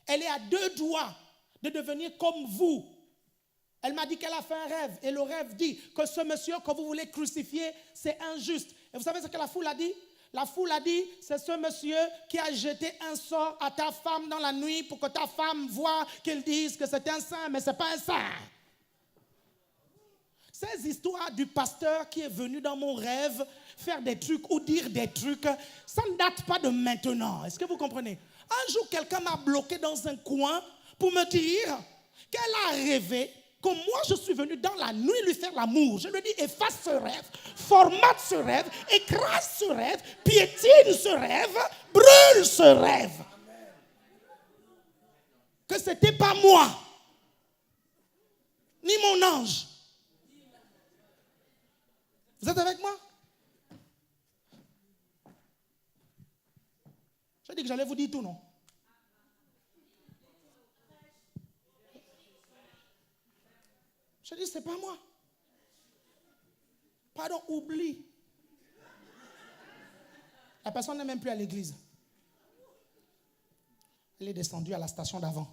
Speaker 8: Elle est à 2 doigts de devenir comme vous. Elle m'a dit qu'elle a fait un rêve. Et le rêve dit que ce monsieur que vous voulez crucifier, c'est injuste. Et vous savez ce que la foule a dit? La foule a dit, c'est ce monsieur qui a jeté un sort à ta femme dans la nuit pour que ta femme voie qu'elle dise que c'est un saint, mais ce n'est pas un saint. Ces histoires du pasteur qui est venu dans mon rêve faire des trucs ou dire des trucs, ça ne date pas de maintenant. Est-ce que vous comprenez? Un jour, quelqu'un m'a bloqué dans un coin pour me dire qu'elle a rêvé que moi, je suis venu dans la nuit lui faire l'amour. Je lui dis, efface ce rêve, formate ce rêve, écrase ce rêve, piétine ce rêve, brûle ce rêve. Que ce n'était pas moi, ni mon ange. Vous êtes avec moi? J'ai dit que j'allais vous dire tout, non? Je dis, c'est pas moi. Pardon, oublie. La personne n'est même plus à l'église. Elle est descendue à la station d'avant.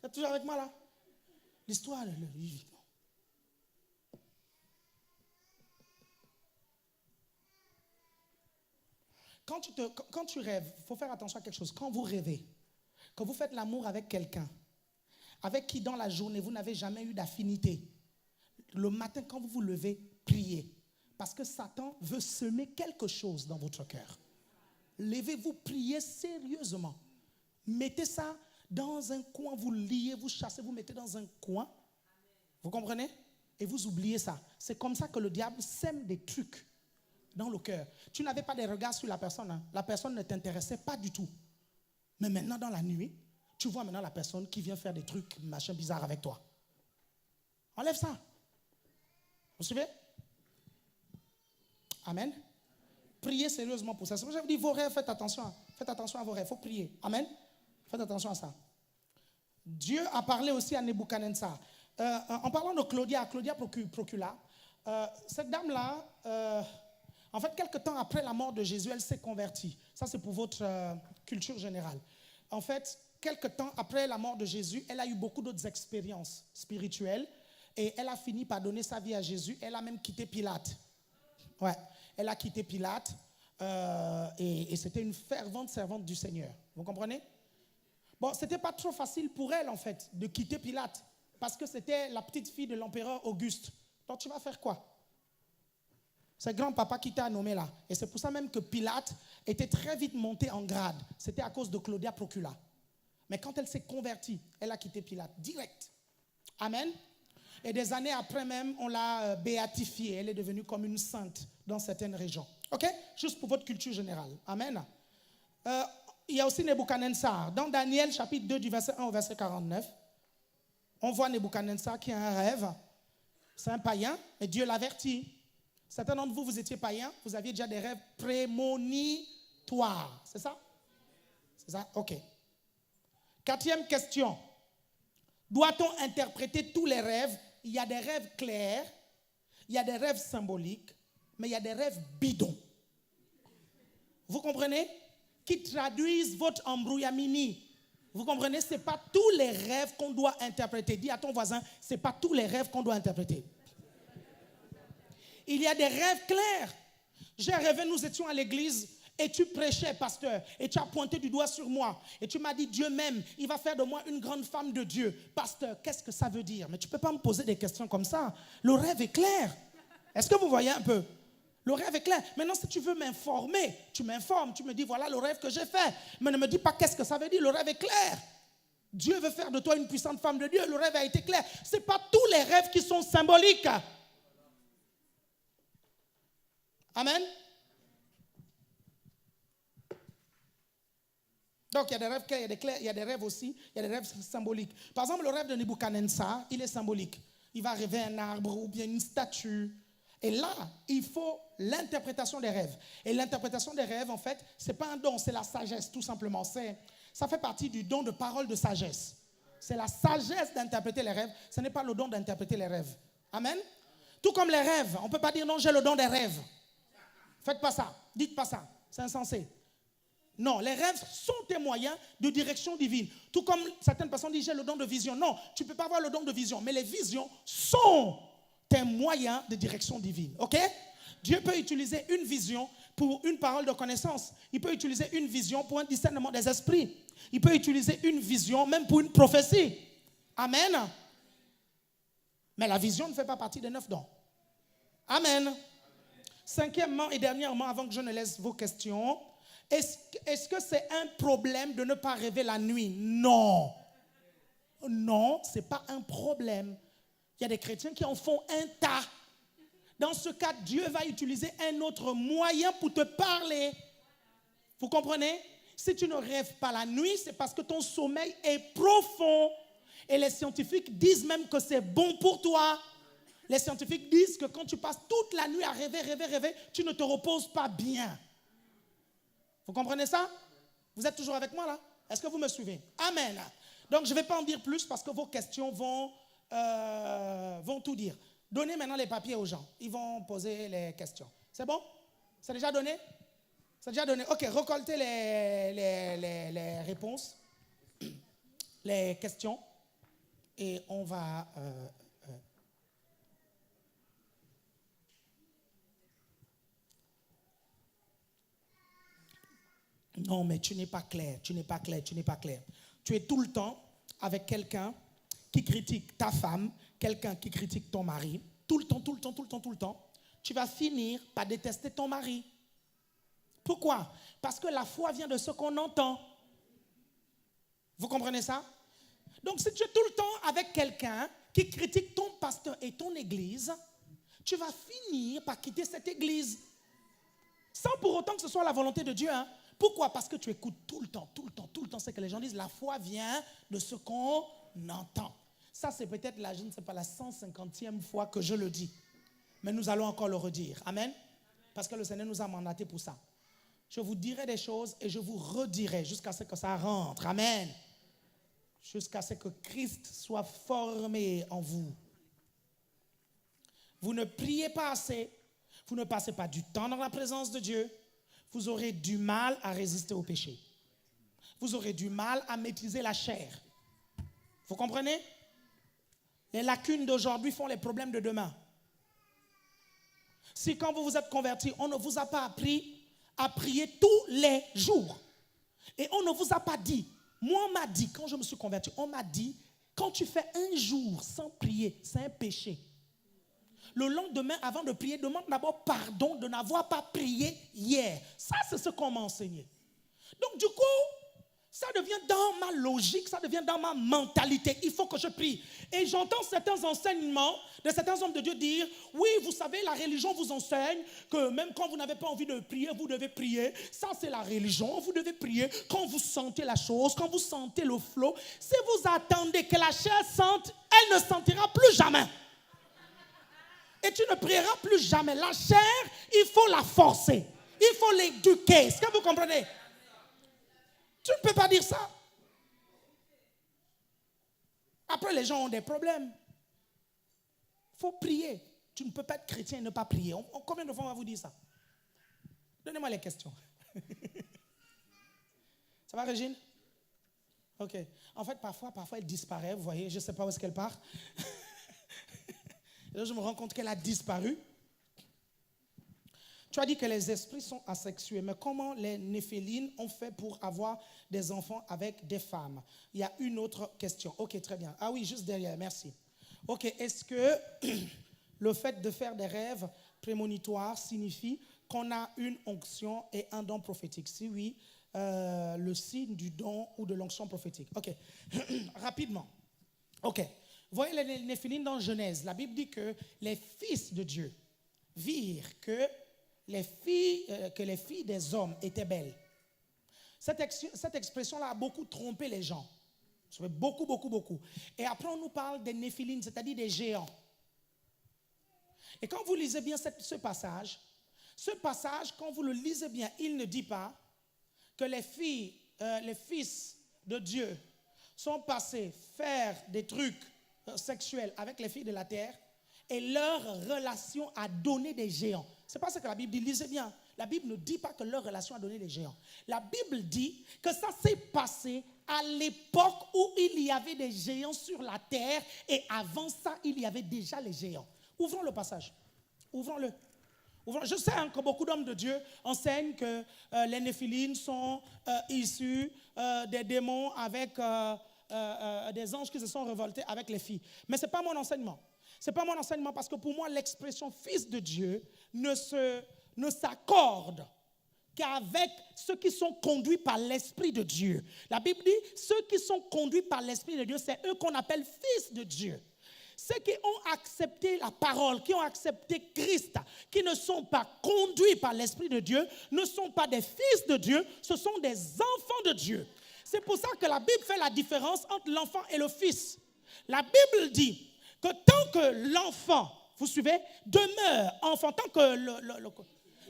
Speaker 8: Vous êtes toujours avec moi là? L'histoire, le livre. Quand tu rêves, il faut faire attention à quelque chose. Quand vous rêvez, quand vous faites l'amour avec quelqu'un, avec qui dans la journée vous n'avez jamais eu d'affinité, le matin quand vous vous levez, priez. Parce que Satan veut semer quelque chose dans votre cœur. Levez-vous, priez sérieusement. Mettez ça dans un coin, vous liez, vous chassez, vous mettez dans un coin. Vous comprenez? Et vous oubliez ça. C'est comme ça que le diable sème des trucs dans le cœur. Tu n'avais pas de regard sur la personne. Hein. La personne ne t'intéressait pas du tout. Mais maintenant, dans la nuit, tu vois maintenant la personne qui vient faire des trucs, machin bizarre avec toi. Enlève ça. Vous suivez? Amen. Priez sérieusement pour ça. C'est pour ça que je vous dis, vos rêves, faites attention à vos rêves. Il faut prier. Amen. Faites attention à ça. Dieu a parlé aussi à Nebuchadnezzar. En parlant de Claudia Procula, cette dame-là, en fait, quelque temps après la mort de Jésus, elle s'est convertie. Ça, c'est pour votre culture générale. En fait, quelque temps après la mort de Jésus, elle a eu beaucoup d'autres expériences spirituelles et elle a fini par donner sa vie à Jésus. Elle a même quitté Pilate. Ouais, elle a quitté Pilate et c'était une fervente servante du Seigneur. Vous comprenez? Bon, c'était pas trop facile pour elle, en fait, de quitter Pilate parce que c'était la petite fille de l'empereur Auguste. Donc, tu vas faire quoi? C'est grand-papa qui t'a nommé là. Et c'est pour ça même que Pilate était très vite monté en grade. C'était à cause de Claudia Procula. Mais quand elle s'est convertie, elle a quitté Pilate direct. Amen. Et des années après même, on l'a béatifiée. Elle est devenue comme une sainte dans certaines régions. OK? Juste pour votre culture générale. Amen. Il y a aussi Nebuchadnezzar. Dans Daniel chapitre 2 du verset 1 au verset 49, on voit Nebuchadnezzar qui a un rêve. C'est un païen, mais Dieu l'avertit. Certains d'entre vous, vous étiez païens, vous aviez déjà des rêves prémonitoires. C'est ça? C'est ça? OK. 4e question. Doit-on interpréter tous les rêves? Il y a des rêves clairs, il y a des rêves symboliques, mais il y a des rêves bidons. Vous comprenez? Qui traduisent votre embrouillamini. Vous comprenez? Ce n'est pas tous les rêves qu'on doit interpréter. Dis à ton voisin, ce n'est pas tous les rêves qu'on doit interpréter. Il y a des rêves clairs. J'ai rêvé, nous étions à l'église et tu prêchais, pasteur, et tu as pointé du doigt sur moi. Et tu m'as dit, Dieu m'aime, il va faire de moi une grande femme de Dieu. Pasteur, qu'est-ce que ça veut dire? Mais tu ne peux pas me poser des questions comme ça. Le rêve est clair. Est-ce que vous voyez un peu? Le rêve est clair. Maintenant, si tu veux m'informer, tu m'informes, tu me dis, voilà le rêve que j'ai fait. Mais ne me dis pas qu'est-ce que ça veut dire. Le rêve est clair. Dieu veut faire de toi une puissante femme de Dieu. Le rêve a été clair. Ce n'est pas tous les rêves qui sont symboliques. Amen. Donc, il y a des rêves clairs, il y a des rêves aussi, il y a des rêves symboliques. Par exemple, le rêve de Nebuchadnezzar, il est symbolique. Il va rêver un arbre ou bien une statue. Et là, il faut l'interprétation des rêves. Et l'interprétation des rêves, en fait, ce n'est pas un don, c'est la sagesse, tout simplement. Ça fait partie du don de parole de sagesse. C'est la sagesse d'interpréter les rêves. Ce n'est pas le don d'interpréter les rêves. Amen. Tout comme les rêves. On ne peut pas dire non, j'ai le don des rêves. Faites pas ça. Dites pas ça. C'est insensé. Non, les rêves sont tes moyens de direction divine. Tout comme certaines personnes disent j'ai le don de vision. Non, tu ne peux pas avoir le don de vision. Mais les visions sont tes moyens de direction divine. OK? Dieu peut utiliser une vision pour une parole de connaissance. Il peut utiliser une vision pour un discernement des esprits. Il peut utiliser une vision même pour une prophétie. Amen. Mais la vision ne fait pas partie des 9 dons. Amen. 5e et dernièrement, avant que je ne laisse vos questions, est-ce que c'est un problème de ne pas rêver la nuit? Non. Non, ce n'est pas un problème. Il y a des chrétiens qui en font un tas. Dans ce cas, Dieu va utiliser un autre moyen pour te parler. Vous comprenez? Si tu ne rêves pas la nuit, c'est parce que ton sommeil est profond. Et les scientifiques disent même que c'est bon pour toi. Les scientifiques disent que quand tu passes toute la nuit à rêver, tu ne te reposes pas bien. Vous comprenez ça? Vous êtes toujours avec moi là? Est-ce que vous me suivez? Amen. Donc je ne vais pas en dire plus parce que vos questions vont tout dire. Donnez maintenant les papiers aux gens. Ils vont poser les questions. C'est bon? C'est déjà donné? C'est déjà donné. Ok, récoltez les réponses, les questions. Et on va... Non, mais tu n'es pas clair, tu n'es pas clair, tu n'es pas clair. Tu es tout le temps avec quelqu'un qui critique ta femme, quelqu'un qui critique ton mari. Tout le temps. Tu vas finir par détester ton mari. Pourquoi? Parce que la foi vient de ce qu'on entend. Vous comprenez ça? Donc, si tu es tout le temps avec quelqu'un qui critique ton pasteur et ton église, tu vas finir par quitter cette église. Sans pour autant que ce soit la volonté de Dieu. Hein? Pourquoi? Parce que tu écoutes tout le temps ce que les gens disent. La foi vient de ce qu'on entend. Ça, c'est peut-être la 150e fois que je le dis. Mais nous allons encore le redire. Amen? Parce que le Seigneur nous a mandatés pour ça. Je vous dirai des choses et je vous redirai jusqu'à ce que ça rentre. Amen. jusqu'à ce que Christ soit formé en vous. Vous ne priez pas assez, vous ne passez pas du temps dans la présence de Dieu, vous aurez du mal à résister au péché. Vous aurez du mal à maîtriser la chair. Vous comprenez? Les lacunes d'aujourd'hui font les problèmes de demain. Si quand vous vous êtes converti, on ne vous a pas appris à prier tous les jours, et on ne vous a pas dit, moi on m'a dit, quand je me suis converti, on m'a dit, quand tu fais un jour sans prier, c'est un péché. Le lendemain, avant de prier, demande d'abord pardon de n'avoir pas prié hier. Ça, c'est ce qu'on m'a enseigné. Donc du coup, ça devient dans ma logique, ça devient dans ma mentalité. Il faut que je prie. Et j'entends certains enseignements de certains hommes de Dieu dire, oui, vous savez, la religion vous enseigne que même quand vous n'avez pas envie de prier, vous devez prier. Ça, c'est la religion. Vous devez prier quand vous sentez la chose, quand vous sentez le flot. Si vous attendez que la chair sente, elle ne sentira plus jamais. Et tu ne prieras plus jamais. La chair, il faut la forcer. Il faut l'éduquer. Est-ce que vous comprenez? Tu ne peux pas dire ça. Après, les gens ont des problèmes. Il faut prier. Tu ne peux pas être chrétien et ne pas prier. Combien de fois on va vous dire ça? Donnez-moi les questions. Ça va, Régine? Ok. En fait, parfois, elle disparaît. Vous voyez, je ne sais pas où est-ce qu'elle part. Et là, je me rends compte qu'elle a disparu. Tu as dit que les esprits sont asexués, mais comment les néphilines ont fait pour avoir des enfants avec des femmes? Il y a une autre question. Ok, très bien. Ah oui, juste derrière, merci. Ok, est-ce que le fait de faire des rêves prémonitoires signifie qu'on a une onction et un don prophétique? Si oui, le signe du don ou de l'onction prophétique. Ok, rapidement. Ok, voyez les néphilines dans Genèse. La Bible dit que les fils de Dieu virent que les filles des hommes étaient belles. Cette expression-là a beaucoup trompé les gens. Beaucoup, beaucoup, beaucoup. Et après, on nous parle des néphilines, c'est-à-dire des géants. Et quand vous lisez bien ce passage, quand vous le lisez bien, il ne dit pas que les fils de Dieu sont passés faire des trucs sexuels avec les filles de la terre et leur relation a donné des géants. C'est pas ce que la Bible dit, lisez bien. La Bible ne dit pas que leur relation a donné des géants. La Bible dit que ça s'est passé à l'époque où il y avait des géants sur la terre et avant ça, il y avait déjà les géants. Ouvrons le passage. Ouvrons-le. Je sais que beaucoup d'hommes de Dieu enseignent que les néphilines sont issus des démons avec des anges qui se sont révoltés avec les filles. Mais ce n'est pas mon enseignement. Ce n'est pas mon enseignement parce que pour moi, l'expression fils de Dieu ne s'accorde qu'avec ceux qui sont conduits par l'Esprit de Dieu. La Bible dit, ceux qui sont conduits par l'Esprit de Dieu, c'est eux qu'on appelle fils de Dieu. Ceux qui ont accepté la parole, qui ont accepté Christ, qui ne sont pas conduits par l'Esprit de Dieu, ne sont pas des fils de Dieu, ce sont des enfants de Dieu. C'est pour ça que la Bible fait la différence entre l'enfant et le fils. La Bible dit que tant que l'enfant, vous suivez, demeure enfant, tant que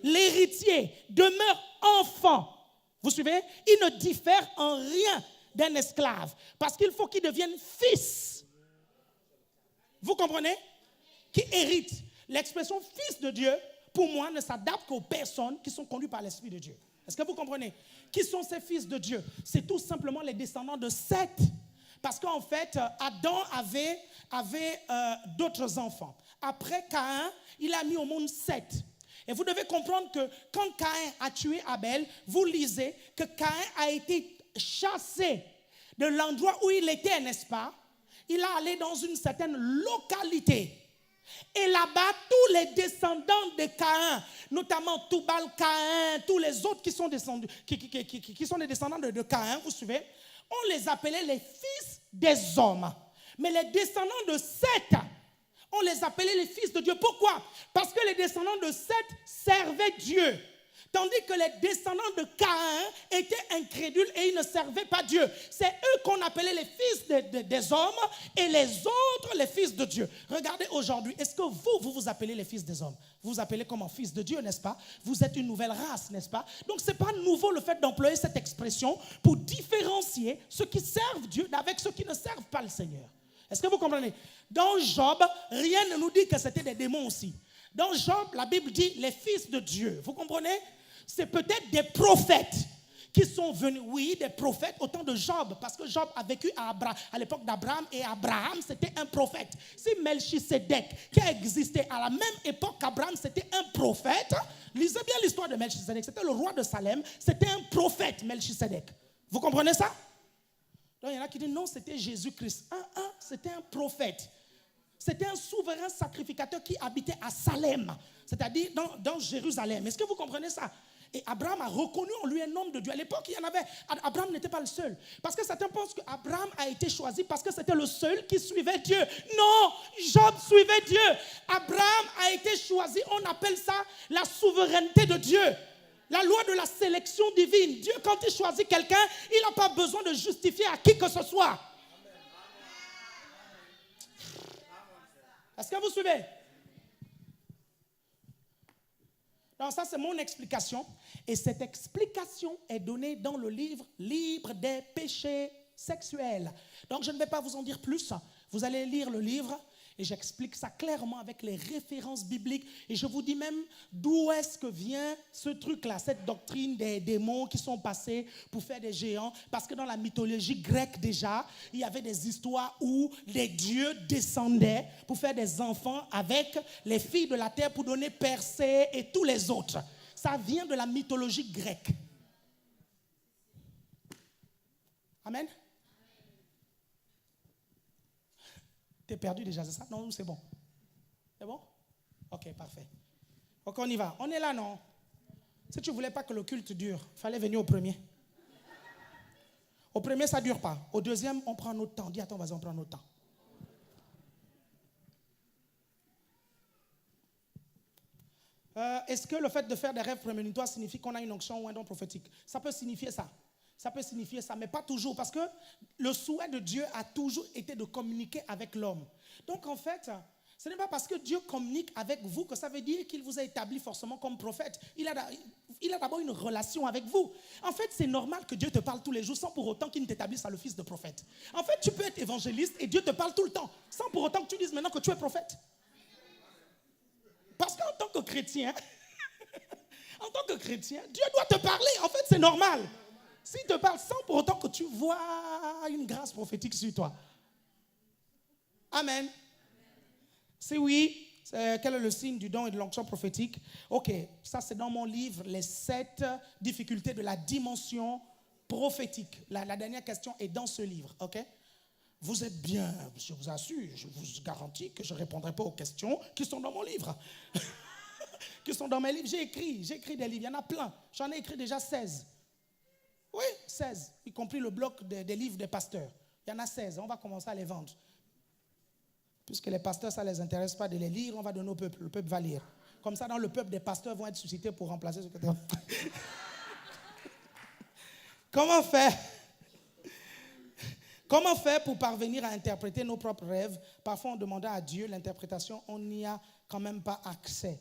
Speaker 8: l'héritier demeure enfant, vous suivez, il ne diffère en rien d'un esclave, parce qu'il faut qu'il devienne fils. Vous comprenez? Qui hérite. L'expression fils de Dieu, pour moi, ne s'adapte qu'aux personnes qui sont conduites par l'Esprit de Dieu. Est-ce que vous comprenez? Qui sont ces fils de Dieu? C'est tout simplement les descendants de Seth. Parce qu'en fait, Adam avait d'autres enfants. Après Caïn, il a mis au monde Seth. Et vous devez comprendre que quand Caïn a tué Abel, vous lisez que Caïn a été chassé de l'endroit où il était, n'est-ce pas? Il est allé dans une certaine localité. Et là-bas, tous les descendants de Caïn, notamment Toubal-Caïn, tous les autres qui sont descendus, qui sont les descendants de Caïn, vous suivez, on les appelait les fils des hommes. Mais les descendants de Seth, on les appelait les fils de Dieu. Pourquoi? Parce que les descendants de Seth servaient Dieu. Tandis que les descendants de Caïn étaient incrédules et ils ne servaient pas Dieu. C'est eux qu'on appelait les fils des hommes et les autres les fils de Dieu. Regardez aujourd'hui, est-ce que vous vous appelez les fils des hommes? Vous vous appelez comme un fils de Dieu, n'est-ce pas? Vous êtes une nouvelle race, n'est-ce pas? Donc ce n'est pas nouveau le fait d'employer cette expression pour différencier ceux qui servent Dieu avec ceux qui ne servent pas le Seigneur. Est-ce que vous comprenez? Dans Job, rien ne nous dit que c'était des démons aussi. Dans Job, la Bible dit les fils de Dieu. Vous comprenez? C'est peut-être des prophètes qui sont venus, oui, des prophètes au temps de Job, parce que Job a vécu à l'époque d'Abraham, et Abraham, c'était un prophète. Si Melchisedec, qui a existé à la même époque qu'Abraham, c'était un prophète, lisez bien l'histoire de Melchisedec, c'était le roi de Salem, c'était un prophète, Melchisedec. Vous comprenez ça? Donc il y en a qui disent non, c'était Jésus-Christ. C'était un prophète. C'était un souverain sacrificateur qui habitait à Salem, c'est-à-dire dans Jérusalem. Est-ce que vous comprenez ça? Et Abraham a reconnu en lui un homme de Dieu. À l'époque, il y en avait. Abraham n'était pas le seul. Parce que certains pensent qu'Abraham a été choisi parce que c'était le seul qui suivait Dieu. Non, Job suivait Dieu. Abraham a été choisi. On appelle ça la souveraineté de Dieu. La loi de la sélection divine. Dieu, quand il choisit quelqu'un, il n'a pas besoin de justifier à qui que ce soit. Est-ce que vous suivez? Donc ça, c'est mon explication. Et cette explication est donnée dans le livre Libre des péchés sexuels. Donc je ne vais pas vous en dire plus. Vous allez lire le livre et j'explique ça clairement avec les références bibliques. Et je vous dis même d'où est-ce que vient ce truc-là, cette doctrine des démons qui sont passés pour faire des géants. Parce que dans la mythologie grecque déjà, il y avait des histoires où les dieux descendaient pour faire des enfants avec les filles de la terre pour donner Persée et tous les autres. Ça vient de la mythologie grecque. Amen. T'es perdu déjà, c'est ça? Non, c'est bon. C'est bon? Ok, parfait. Ok, on y va. On est là, non? Si tu ne voulais pas que le culte dure, il fallait venir au premier. Au premier, ça ne dure pas. Au deuxième, on prend notre temps. Dis, attends, vas-y, on prend notre temps. Est-ce que le fait de faire des rêves prémonitoires signifie qu'on a une onction ou un don prophétique? Ça peut signifier ça. Ça peut signifier ça, mais pas toujours, parce que le souhait de Dieu a toujours été de communiquer avec l'homme. Donc en fait, ce n'est pas parce que Dieu communique avec vous que ça veut dire qu'il vous a établi forcément comme prophète. Il a d'abord une relation avec vous. En fait, c'est normal que Dieu te parle tous les jours sans pour autant qu'il ne t'établisse à l'office de prophète. En fait, tu peux être évangéliste et Dieu te parle tout le temps, sans pour autant que tu dises maintenant que tu es prophète. Parce qu'en tant que chrétien, Dieu doit te parler. En fait, c'est normal. S'il te parle sans pour autant que tu vois une grâce prophétique sur toi. Amen. Si oui, quel est le signe du don et de l'onction prophétique? Ok, ça c'est dans mon livre, les 7 difficultés de la dimension prophétique. La dernière question est dans ce livre, ok? Vous êtes bien, je vous assure, je vous garantis que je ne répondrai pas aux questions qui sont dans mon livre. Qui sont dans mes livres. J'ai écrit des livres, il y en a plein. J'en ai écrit déjà 16. Oui, 16, y compris le bloc des livres des pasteurs. Il y en a 16, on va commencer à les vendre. Puisque les pasteurs, ça ne les intéresse pas de les lire, on va donner au peuple, le peuple va lire. Comme ça, dans le peuple, des pasteurs vont être suscités pour remplacer ce que tu as. Comment faire pour parvenir à interpréter nos propres rêves? Parfois, on demande à Dieu l'interprétation, on n'y a quand même pas accès.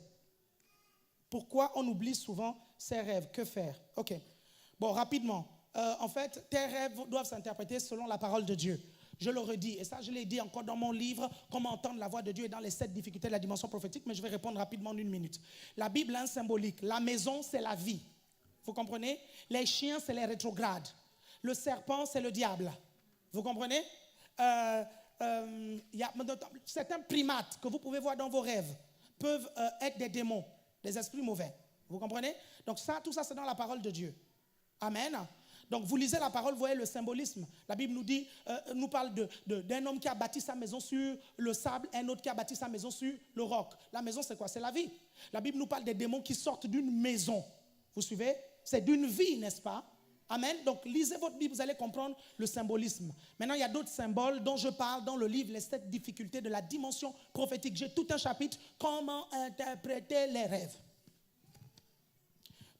Speaker 8: Pourquoi on oublie souvent ses rêves? Que faire? Ok. Bon, rapidement. En fait, tes rêves doivent s'interpréter selon la parole de Dieu. Je le redis, et ça, je l'ai dit encore dans mon livre, Comment entendre la voix de Dieu et dans les 7 difficultés de la dimension prophétique, mais je vais répondre rapidement en 1 minute. La Bible a un symbolique. La maison, c'est la vie. Vous comprenez? Les chiens, c'est les rétrogrades. Le serpent, c'est le diable. Vous comprenez? Certains primates que vous pouvez voir dans vos rêves peuvent être des démons, des esprits mauvais. Vous comprenez? Donc ça, tout ça, c'est dans la parole de Dieu. Amen. Donc vous lisez la parole, vous voyez le symbolisme. La Bible nous dit, nous parle d'un homme qui a bâti sa maison sur le sable, un autre qui a bâti sa maison sur le roc. La maison, c'est quoi? C'est la vie. La Bible nous parle des démons qui sortent d'une maison. Vous suivez? C'est d'une vie, n'est-ce pas? Amen. Donc lisez votre Bible, vous allez comprendre le symbolisme. Maintenant, il y a d'autres symboles dont je parle dans le livre, les 7 difficultés de la dimension prophétique. J'ai tout un chapitre, comment interpréter les rêves.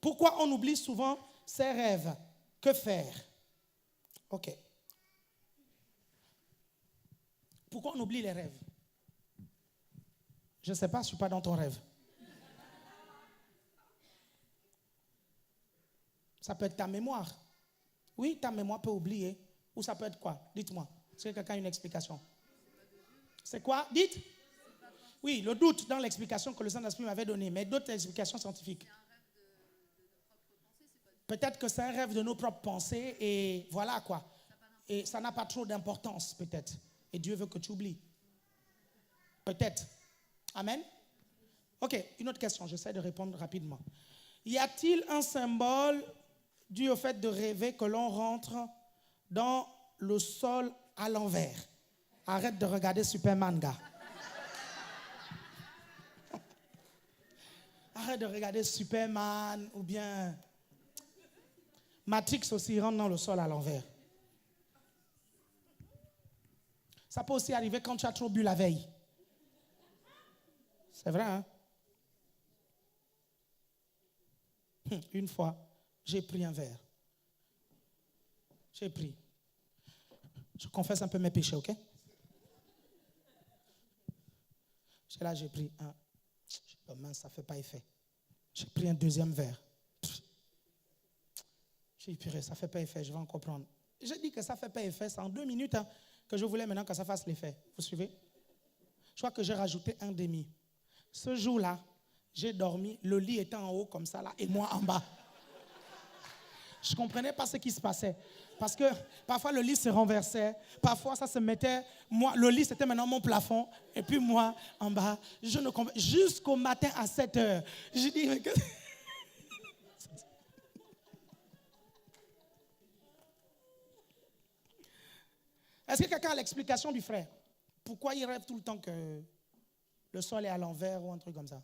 Speaker 8: Pourquoi on oublie souvent ses rêves? Que faire? Ok. Pourquoi on oublie les rêves? Je ne sais pas, je ne suis pas dans ton rêve. Ça peut être ta mémoire. Oui, ta mémoire peut oublier. Ou ça peut être quoi? Dites-moi. Est-ce que quelqu'un a une explication? C'est quoi? Dites. Oui, le doute dans l'explication que le Saint-Esprit m'avait donnée, mais d'autres explications scientifiques. Peut-être que c'est un rêve de nos propres pensées et voilà quoi. Et ça n'a pas trop d'importance peut-être. Et Dieu veut que tu oublies. Peut-être. Amen. Ok, une autre question, j'essaie de répondre rapidement. Y a-t-il un symbole dû au fait de rêver que l'on rentre dans le sol à l'envers? Arrête de regarder Superman, gars. Arrête de regarder Superman ou bien Matrix aussi rentre dans le sol à l'envers. Ça peut aussi arriver quand tu as trop bu la veille. C'est vrai, hein? Une fois, j'ai pris un verre. J'ai pris. Je confesse un peu mes péchés, ok? Là, j'ai pris un. Oh mince, ça ne fait pas effet. J'ai pris un deuxième verre. J'ai dit, purée, ça ne fait pas effet, je vais en comprendre. J'ai dit que ça ne fait pas effet, c'est en 2 minutes hein, que je voulais maintenant que ça fasse l'effet. Vous suivez? Je crois que j'ai rajouté un demi. Ce jour-là, j'ai dormi, le lit était en haut comme ça là, et moi en bas. Je ne comprenais pas ce qui se passait. Parce que parfois le lit se renversait, parfois ça se mettait, moi, le lit c'était maintenant mon plafond, et puis moi en bas, je ne comprenais jusqu'au matin à 7 heures. J'ai dit, mais que... Est-ce que quelqu'un a l'explication du frère? Pourquoi il rêve tout le temps que le sol est à l'envers ou un truc comme ça?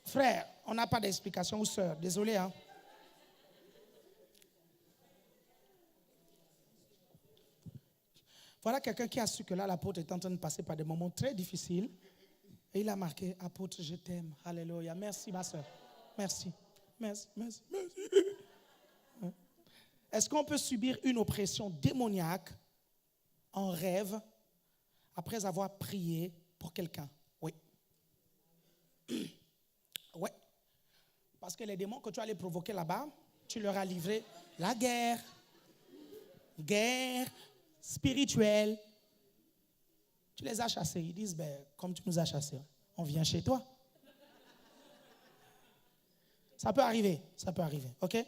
Speaker 8: Frère, on n'a pas d'explication, ou sœur, désolé. Hein? Voilà quelqu'un qui a su que là, l'apôtre est en train de passer par des moments très difficiles. Et il a marqué, apôtre, je t'aime. Alléluia. Merci, ma sœur. Merci. Merci, merci, merci. Est-ce qu'on peut subir une oppression démoniaque en rêve après avoir prié pour quelqu'un? Oui. Oui. Parce que les démons que tu allais provoquer là-bas, tu leur as livré la guerre spirituelle. Tu les as chassés. Ils disent, ben, comme tu nous as chassés, on vient chez toi. Ça peut arriver, ok?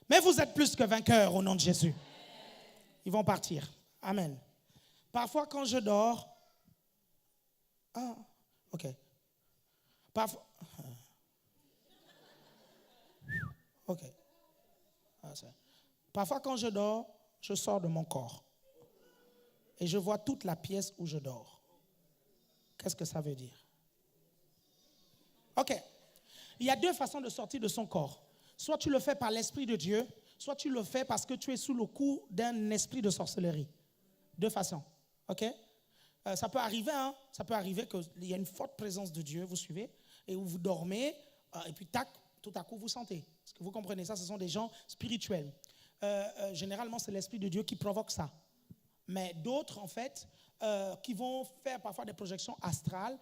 Speaker 8: Mais vous êtes plus que vainqueurs au nom de Jésus. Ils vont partir. Amen. Parfois, quand je dors... Ah, ok. Parfois... Ok. Parfois, quand je dors, je sors de mon corps. Et je vois toute la pièce où je dors. Qu'est-ce que ça veut dire? Ok. Il y a 2 façons de sortir de son corps. Soit tu le fais par l'Esprit de Dieu, soit tu le fais parce que tu es sous le coup d'un esprit de sorcellerie. 2 façons. Ok? Ça peut arriver, hein? Ça peut arriver qu'il y a une forte présence de Dieu, vous suivez, et où vous dormez, et puis tac, tout à coup vous sentez. Est-ce que vous comprenez ça? Ce sont des gens spirituels. Généralement, c'est l'Esprit de Dieu qui provoque ça. Mais d'autres, en fait, qui vont faire parfois des projections astrales,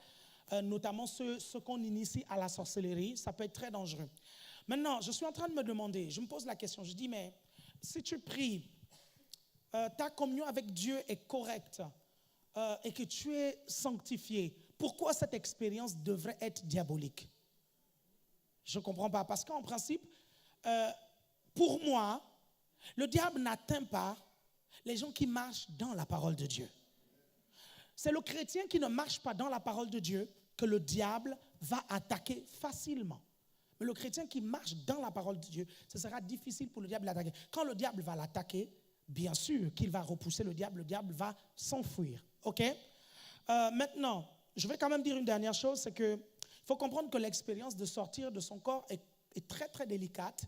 Speaker 8: notamment ceux qu'on initie à la sorcellerie, ça peut être très dangereux. Maintenant, je suis en train de me demander, je me pose la question, je dis, mais si tu pries, ta communion avec Dieu est correcte et que tu es sanctifié, pourquoi cette expérience devrait être diabolique? Je ne comprends pas, parce qu'en principe, pour moi, le diable n'atteint pas les gens qui marchent dans la parole de Dieu. C'est le chrétien qui ne marche pas dans la parole de Dieu que le diable va attaquer facilement. Mais le chrétien qui marche dans la parole de Dieu, ce sera difficile pour le diable d'attaquer. Quand le diable va l'attaquer, bien sûr qu'il va repousser le diable va s'enfuir. Ok? Maintenant, je vais quand même dire une dernière chose, c'est qu'il faut comprendre que l'expérience de sortir de son corps est très très délicate.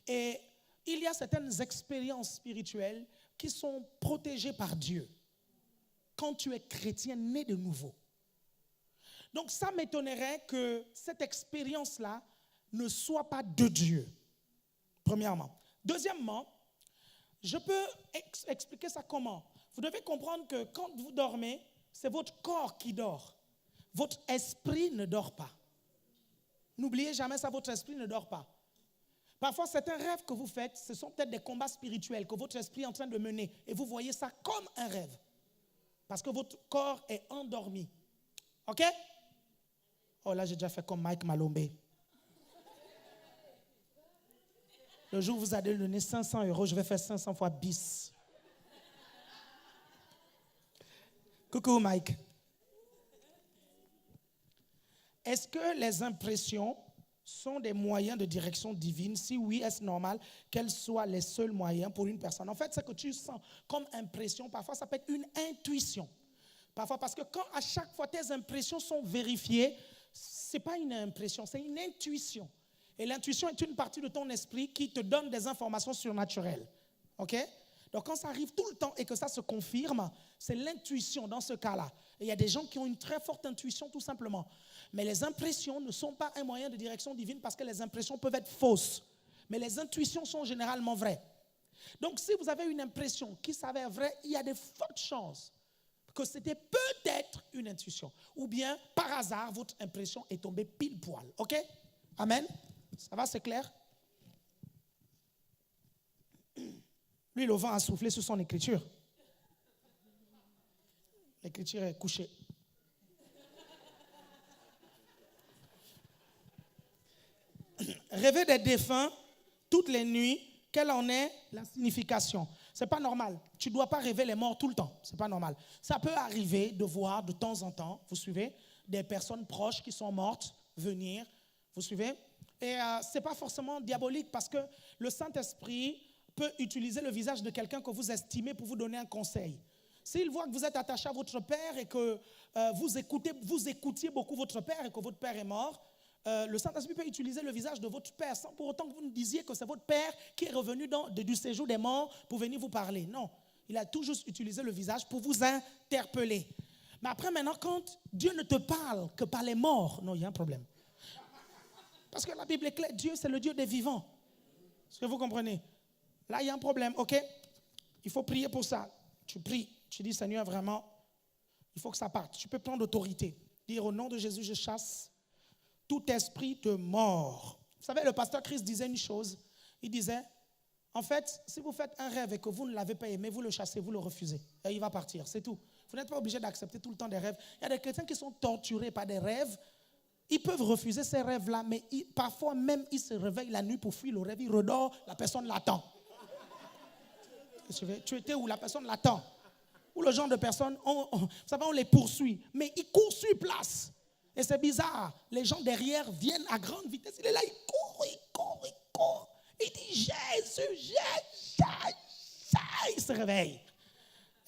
Speaker 8: Et il y a certaines expériences spirituelles qui sont protégées par Dieu. Quand tu es chrétien né de nouveau. Donc ça m'étonnerait que cette expérience-là ne soit pas de Dieu, premièrement. Deuxièmement, je peux expliquer ça comment? Vous devez comprendre que quand vous dormez, c'est votre corps qui dort. Votre esprit ne dort pas. N'oubliez jamais ça, votre esprit ne dort pas. Parfois, certains rêves que vous faites, ce sont peut-être des combats spirituels que votre esprit est en train de mener. Et vous voyez ça comme un rêve. Parce que votre corps est endormi. OK? Oh là, j'ai déjà fait comme Mike Malombe. Le jour où vous allez donner 500 €, je vais faire 500 fois bis. Coucou Mike. Est-ce que les impressions sont des moyens de direction divine? Si oui, est-ce normal qu'elles soient les seuls moyens pour une personne? En fait, ce que tu sens comme impression, parfois ça peut être une intuition. Parfois, parce que quand à chaque fois tes impressions sont vérifiées, ce n'est pas une impression, c'est une intuition. Et l'intuition est une partie de ton esprit qui te donne des informations surnaturelles. OK? Donc quand ça arrive tout le temps et que ça se confirme, c'est l'intuition dans ce cas-là. Et il y a des gens qui ont une très forte intuition tout simplement. Mais les impressions ne sont pas un moyen de direction divine parce que les impressions peuvent être fausses. Mais les intuitions sont généralement vraies. Donc si vous avez une impression qui s'avère vraie, il y a de fortes chances que c'était peut-être une intuition. Ou bien, par hasard, votre impression est tombée pile poil. OK? Amen? Ça va, c'est clair? Lui, le vent a soufflé sur son écriture. L'écriture est couchée. Rêver des défunts toutes les nuits, quelle en est la signification? C'est pas normal. Tu ne dois pas rêver les morts tout le temps. C'est pas normal. Ça peut arriver de voir de temps en temps, vous suivez, des personnes proches qui sont mortes venir, vous suivez? Et ce n'est pas forcément diabolique parce que le Saint-Esprit peut utiliser le visage de quelqu'un que vous estimez pour vous donner un conseil. S'il voit que vous êtes attaché à votre père et que vous écoutiez beaucoup votre père et que votre père est mort, le Saint-Esprit peut utiliser le visage de votre père sans pour autant que vous nous disiez que c'est votre père qui est revenu du séjour des morts pour venir vous parler. Non, il a tout juste utilisé le visage pour vous interpeller. Mais après maintenant, quand Dieu ne te parle que par les morts, non, il y a un problème. Parce que la Bible est claire, Dieu c'est le Dieu des vivants. Est-ce que vous comprenez? Là, il y a un problème, ok? Il faut prier pour ça. Tu pries, tu dis Seigneur, vraiment, il faut que ça parte. Tu peux prendre l'autorité. Dire au nom de Jésus, je chasse tout esprit de mort. Vous savez, le pasteur Christ disait une chose. Il disait, en fait, si vous faites un rêve et que vous ne l'avez pas aimé, vous le chassez, vous le refusez. Et il va partir, c'est tout. Vous n'êtes pas obligé d'accepter tout le temps des rêves. Il y a des chrétiens qui sont torturés par des rêves. Ils peuvent refuser ces rêves-là, mais parfois même, ils se réveillent la nuit pour fuir le rêve. Ils redorment, la personne l'attend. Tu étais où la personne l'attend. Ou le genre de personnes, vous savez, on les poursuit, mais ils courent sur place. Et c'est bizarre. Les gens derrière viennent à grande vitesse. Il est là, il court, il court, il court. Il dit Jésus, Jésus. Il se réveille.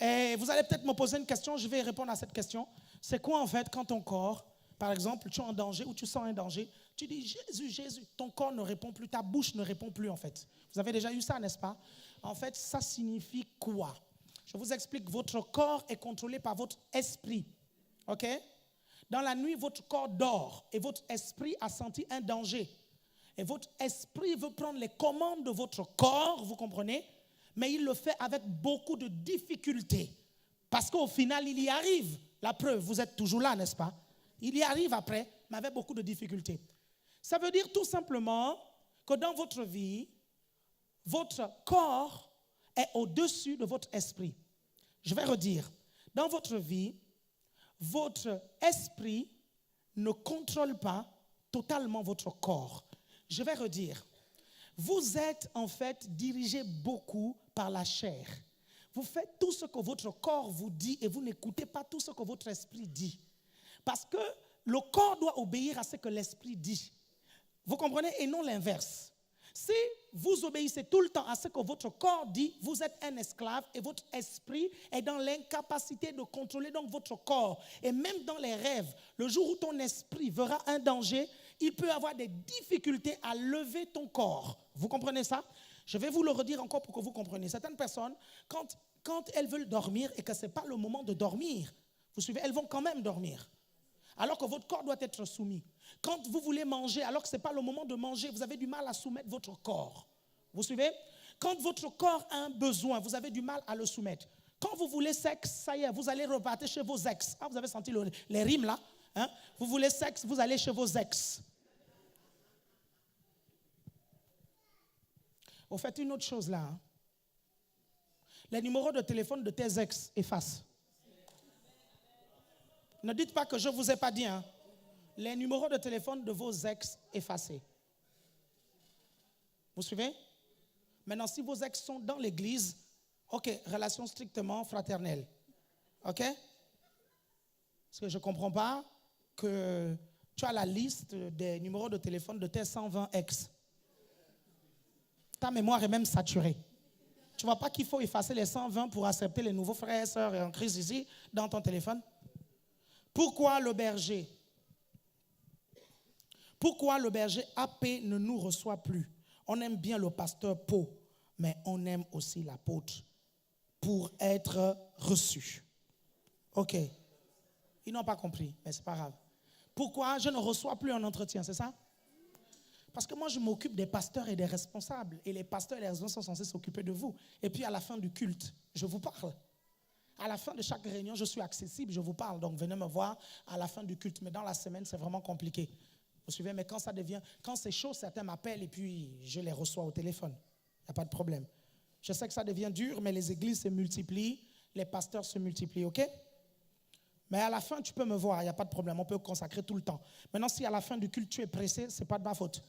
Speaker 8: Et vous allez peut-être me poser une question, je vais répondre à cette question. C'est quoi en fait quand ton corps, par exemple, tu es en danger ou tu sens un danger, tu dis Jésus, Jésus, ton corps ne répond plus, ta bouche ne répond plus en fait. Vous avez déjà eu ça, n'est-ce pas? En fait, ça signifie quoi? Je vous explique, votre corps est contrôlé par votre esprit. OK? Dans la nuit, votre corps dort et votre esprit a senti un danger. Et votre esprit veut prendre les commandes de votre corps, vous comprenez? Mais il le fait avec beaucoup de difficultés. Parce qu'au final, il y arrive. La preuve, vous êtes toujours là, n'est-ce pas? Il y arrive après, mais avec beaucoup de difficultés. Ça veut dire tout simplement que dans votre vie, votre corps est au-dessus de votre esprit. Je vais redire. Dans votre vie, votre esprit ne contrôle pas totalement votre corps. Je vais redire. Vous êtes en fait dirigé beaucoup par la chair. Vous faites tout ce que votre corps vous dit et vous n'écoutez pas tout ce que votre esprit dit. Parce que le corps doit obéir à ce que l'esprit dit. Vous comprenez? Et non l'inverse. Si vous obéissez tout le temps à ce que votre corps dit, vous êtes un esclave et votre esprit est dans l'incapacité de contrôler donc votre corps. Et même dans les rêves, le jour où ton esprit verra un danger, il peut avoir des difficultés à lever ton corps. Vous comprenez ça? Je vais vous le redire encore pour que vous compreniez. Certaines personnes, quand elles veulent dormir et que ce n'est pas le moment de dormir, vous suivez, elles vont quand même dormir. alors que votre corps doit être soumis. Quand vous voulez manger, alors que ce n'est pas le moment de manger, vous avez du mal à soumettre votre corps. Vous suivez? Quand votre corps a un besoin, vous avez du mal à le soumettre. Quand vous voulez sexe, ça y est, vous allez repartir chez vos ex. Ah, vous avez senti les rimes là, hein? Vous voulez sexe, vous allez chez vos ex. Vous faites une autre chose là. Hein? Les numéros de téléphone de tes ex, efface. Ne dites pas que je ne vous ai pas dit. Hein? Les numéros de téléphone de vos ex, effacés. Vous suivez? Maintenant, si vos ex sont dans l'église, ok, relation strictement fraternelle. Ok? Parce que je ne comprends pas que tu as la liste des numéros de téléphone de tes 120 ex. Ta mémoire est même saturée. Tu ne vois pas qu'il faut effacer les 120 pour accepter les nouveaux frères et sœurs en crise ici dans ton téléphone? Pourquoi le berger AP ne nous reçoit plus? On aime bien le pasteur Pau, mais on aime aussi l'apôtre pour être reçu. Ok. Ils n'ont pas compris, mais ce n'est pas grave. Pourquoi je ne reçois plus un entretien, c'est ça? Parce que moi, je m'occupe des pasteurs et des responsables. Et les pasteurs et les responsables sont censés s'occuper de vous. Et puis à la fin du culte, je vous parle. À la fin de chaque réunion, je suis accessible, je vous parle. Donc venez me voir à la fin du culte. Mais dans la semaine, c'est vraiment compliqué. Vous suivez? Mais quand c'est chaud, certains m'appellent et puis je les reçois au téléphone. Il n'y a pas de problème. Je sais que ça devient dur, mais les églises se multiplient, les pasteurs se multiplient, ok? Mais à la fin, tu peux me voir, il n'y a pas de problème. On peut consacrer tout le temps. Maintenant, si à la fin du culte, tu es pressé, ce n'est pas de ma faute.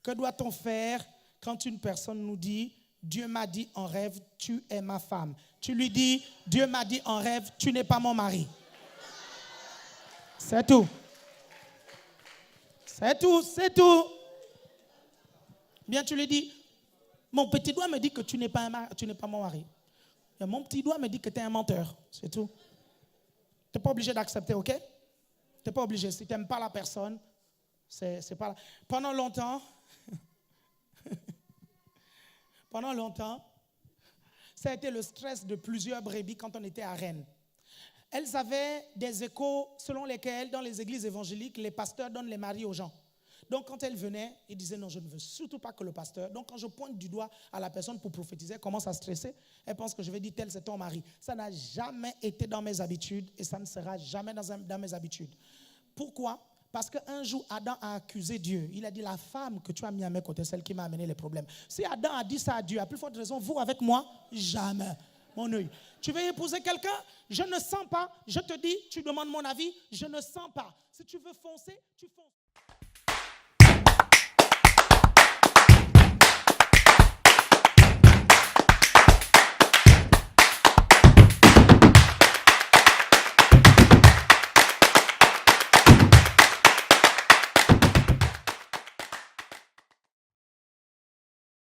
Speaker 8: Que doit-on faire quand une personne nous dit « Dieu m'a dit en rêve, tu es ma femme ». Tu lui dis « Dieu m'a dit en rêve, tu n'es pas mon mari ». C'est tout. C'est tout, c'est tout. Bien, tu lui dis « Mon petit doigt me dit que tu n'es pas mon mari. Et mon petit doigt me dit que tu es un menteur. » C'est tout. Tu n'es pas obligé d'accepter, ok? Tu n'es pas obligé. Si tu n'aimes pas la personne, c'est pas là. Pendant longtemps, ça a été le stress de plusieurs brebis quand on était à Rennes. Elles avaient des échos selon lesquels, dans les églises évangéliques, les pasteurs donnent les maris aux gens. Donc, quand elles venaient, ils disaient non, je ne veux surtout pas que le pasteur. Donc, quand je pointe du doigt à la personne pour prophétiser, elle commence à stresser. Elle pense que je vais dire tel, c'est ton mari. Ça n'a jamais été dans mes habitudes et ça ne sera jamais dans mes habitudes. Pourquoi? Parce qu'un jour, Adam a accusé Dieu. Il a dit, la femme que tu as mis à mes côtés, celle qui m'a amené les problèmes. Si Adam a dit ça à Dieu, à plus forte raison, vous avec moi, jamais. Mon œil. Tu veux épouser quelqu'un? Je ne sens pas. Je te dis, tu demandes mon avis, je ne sens pas. Si tu veux foncer, tu fonces.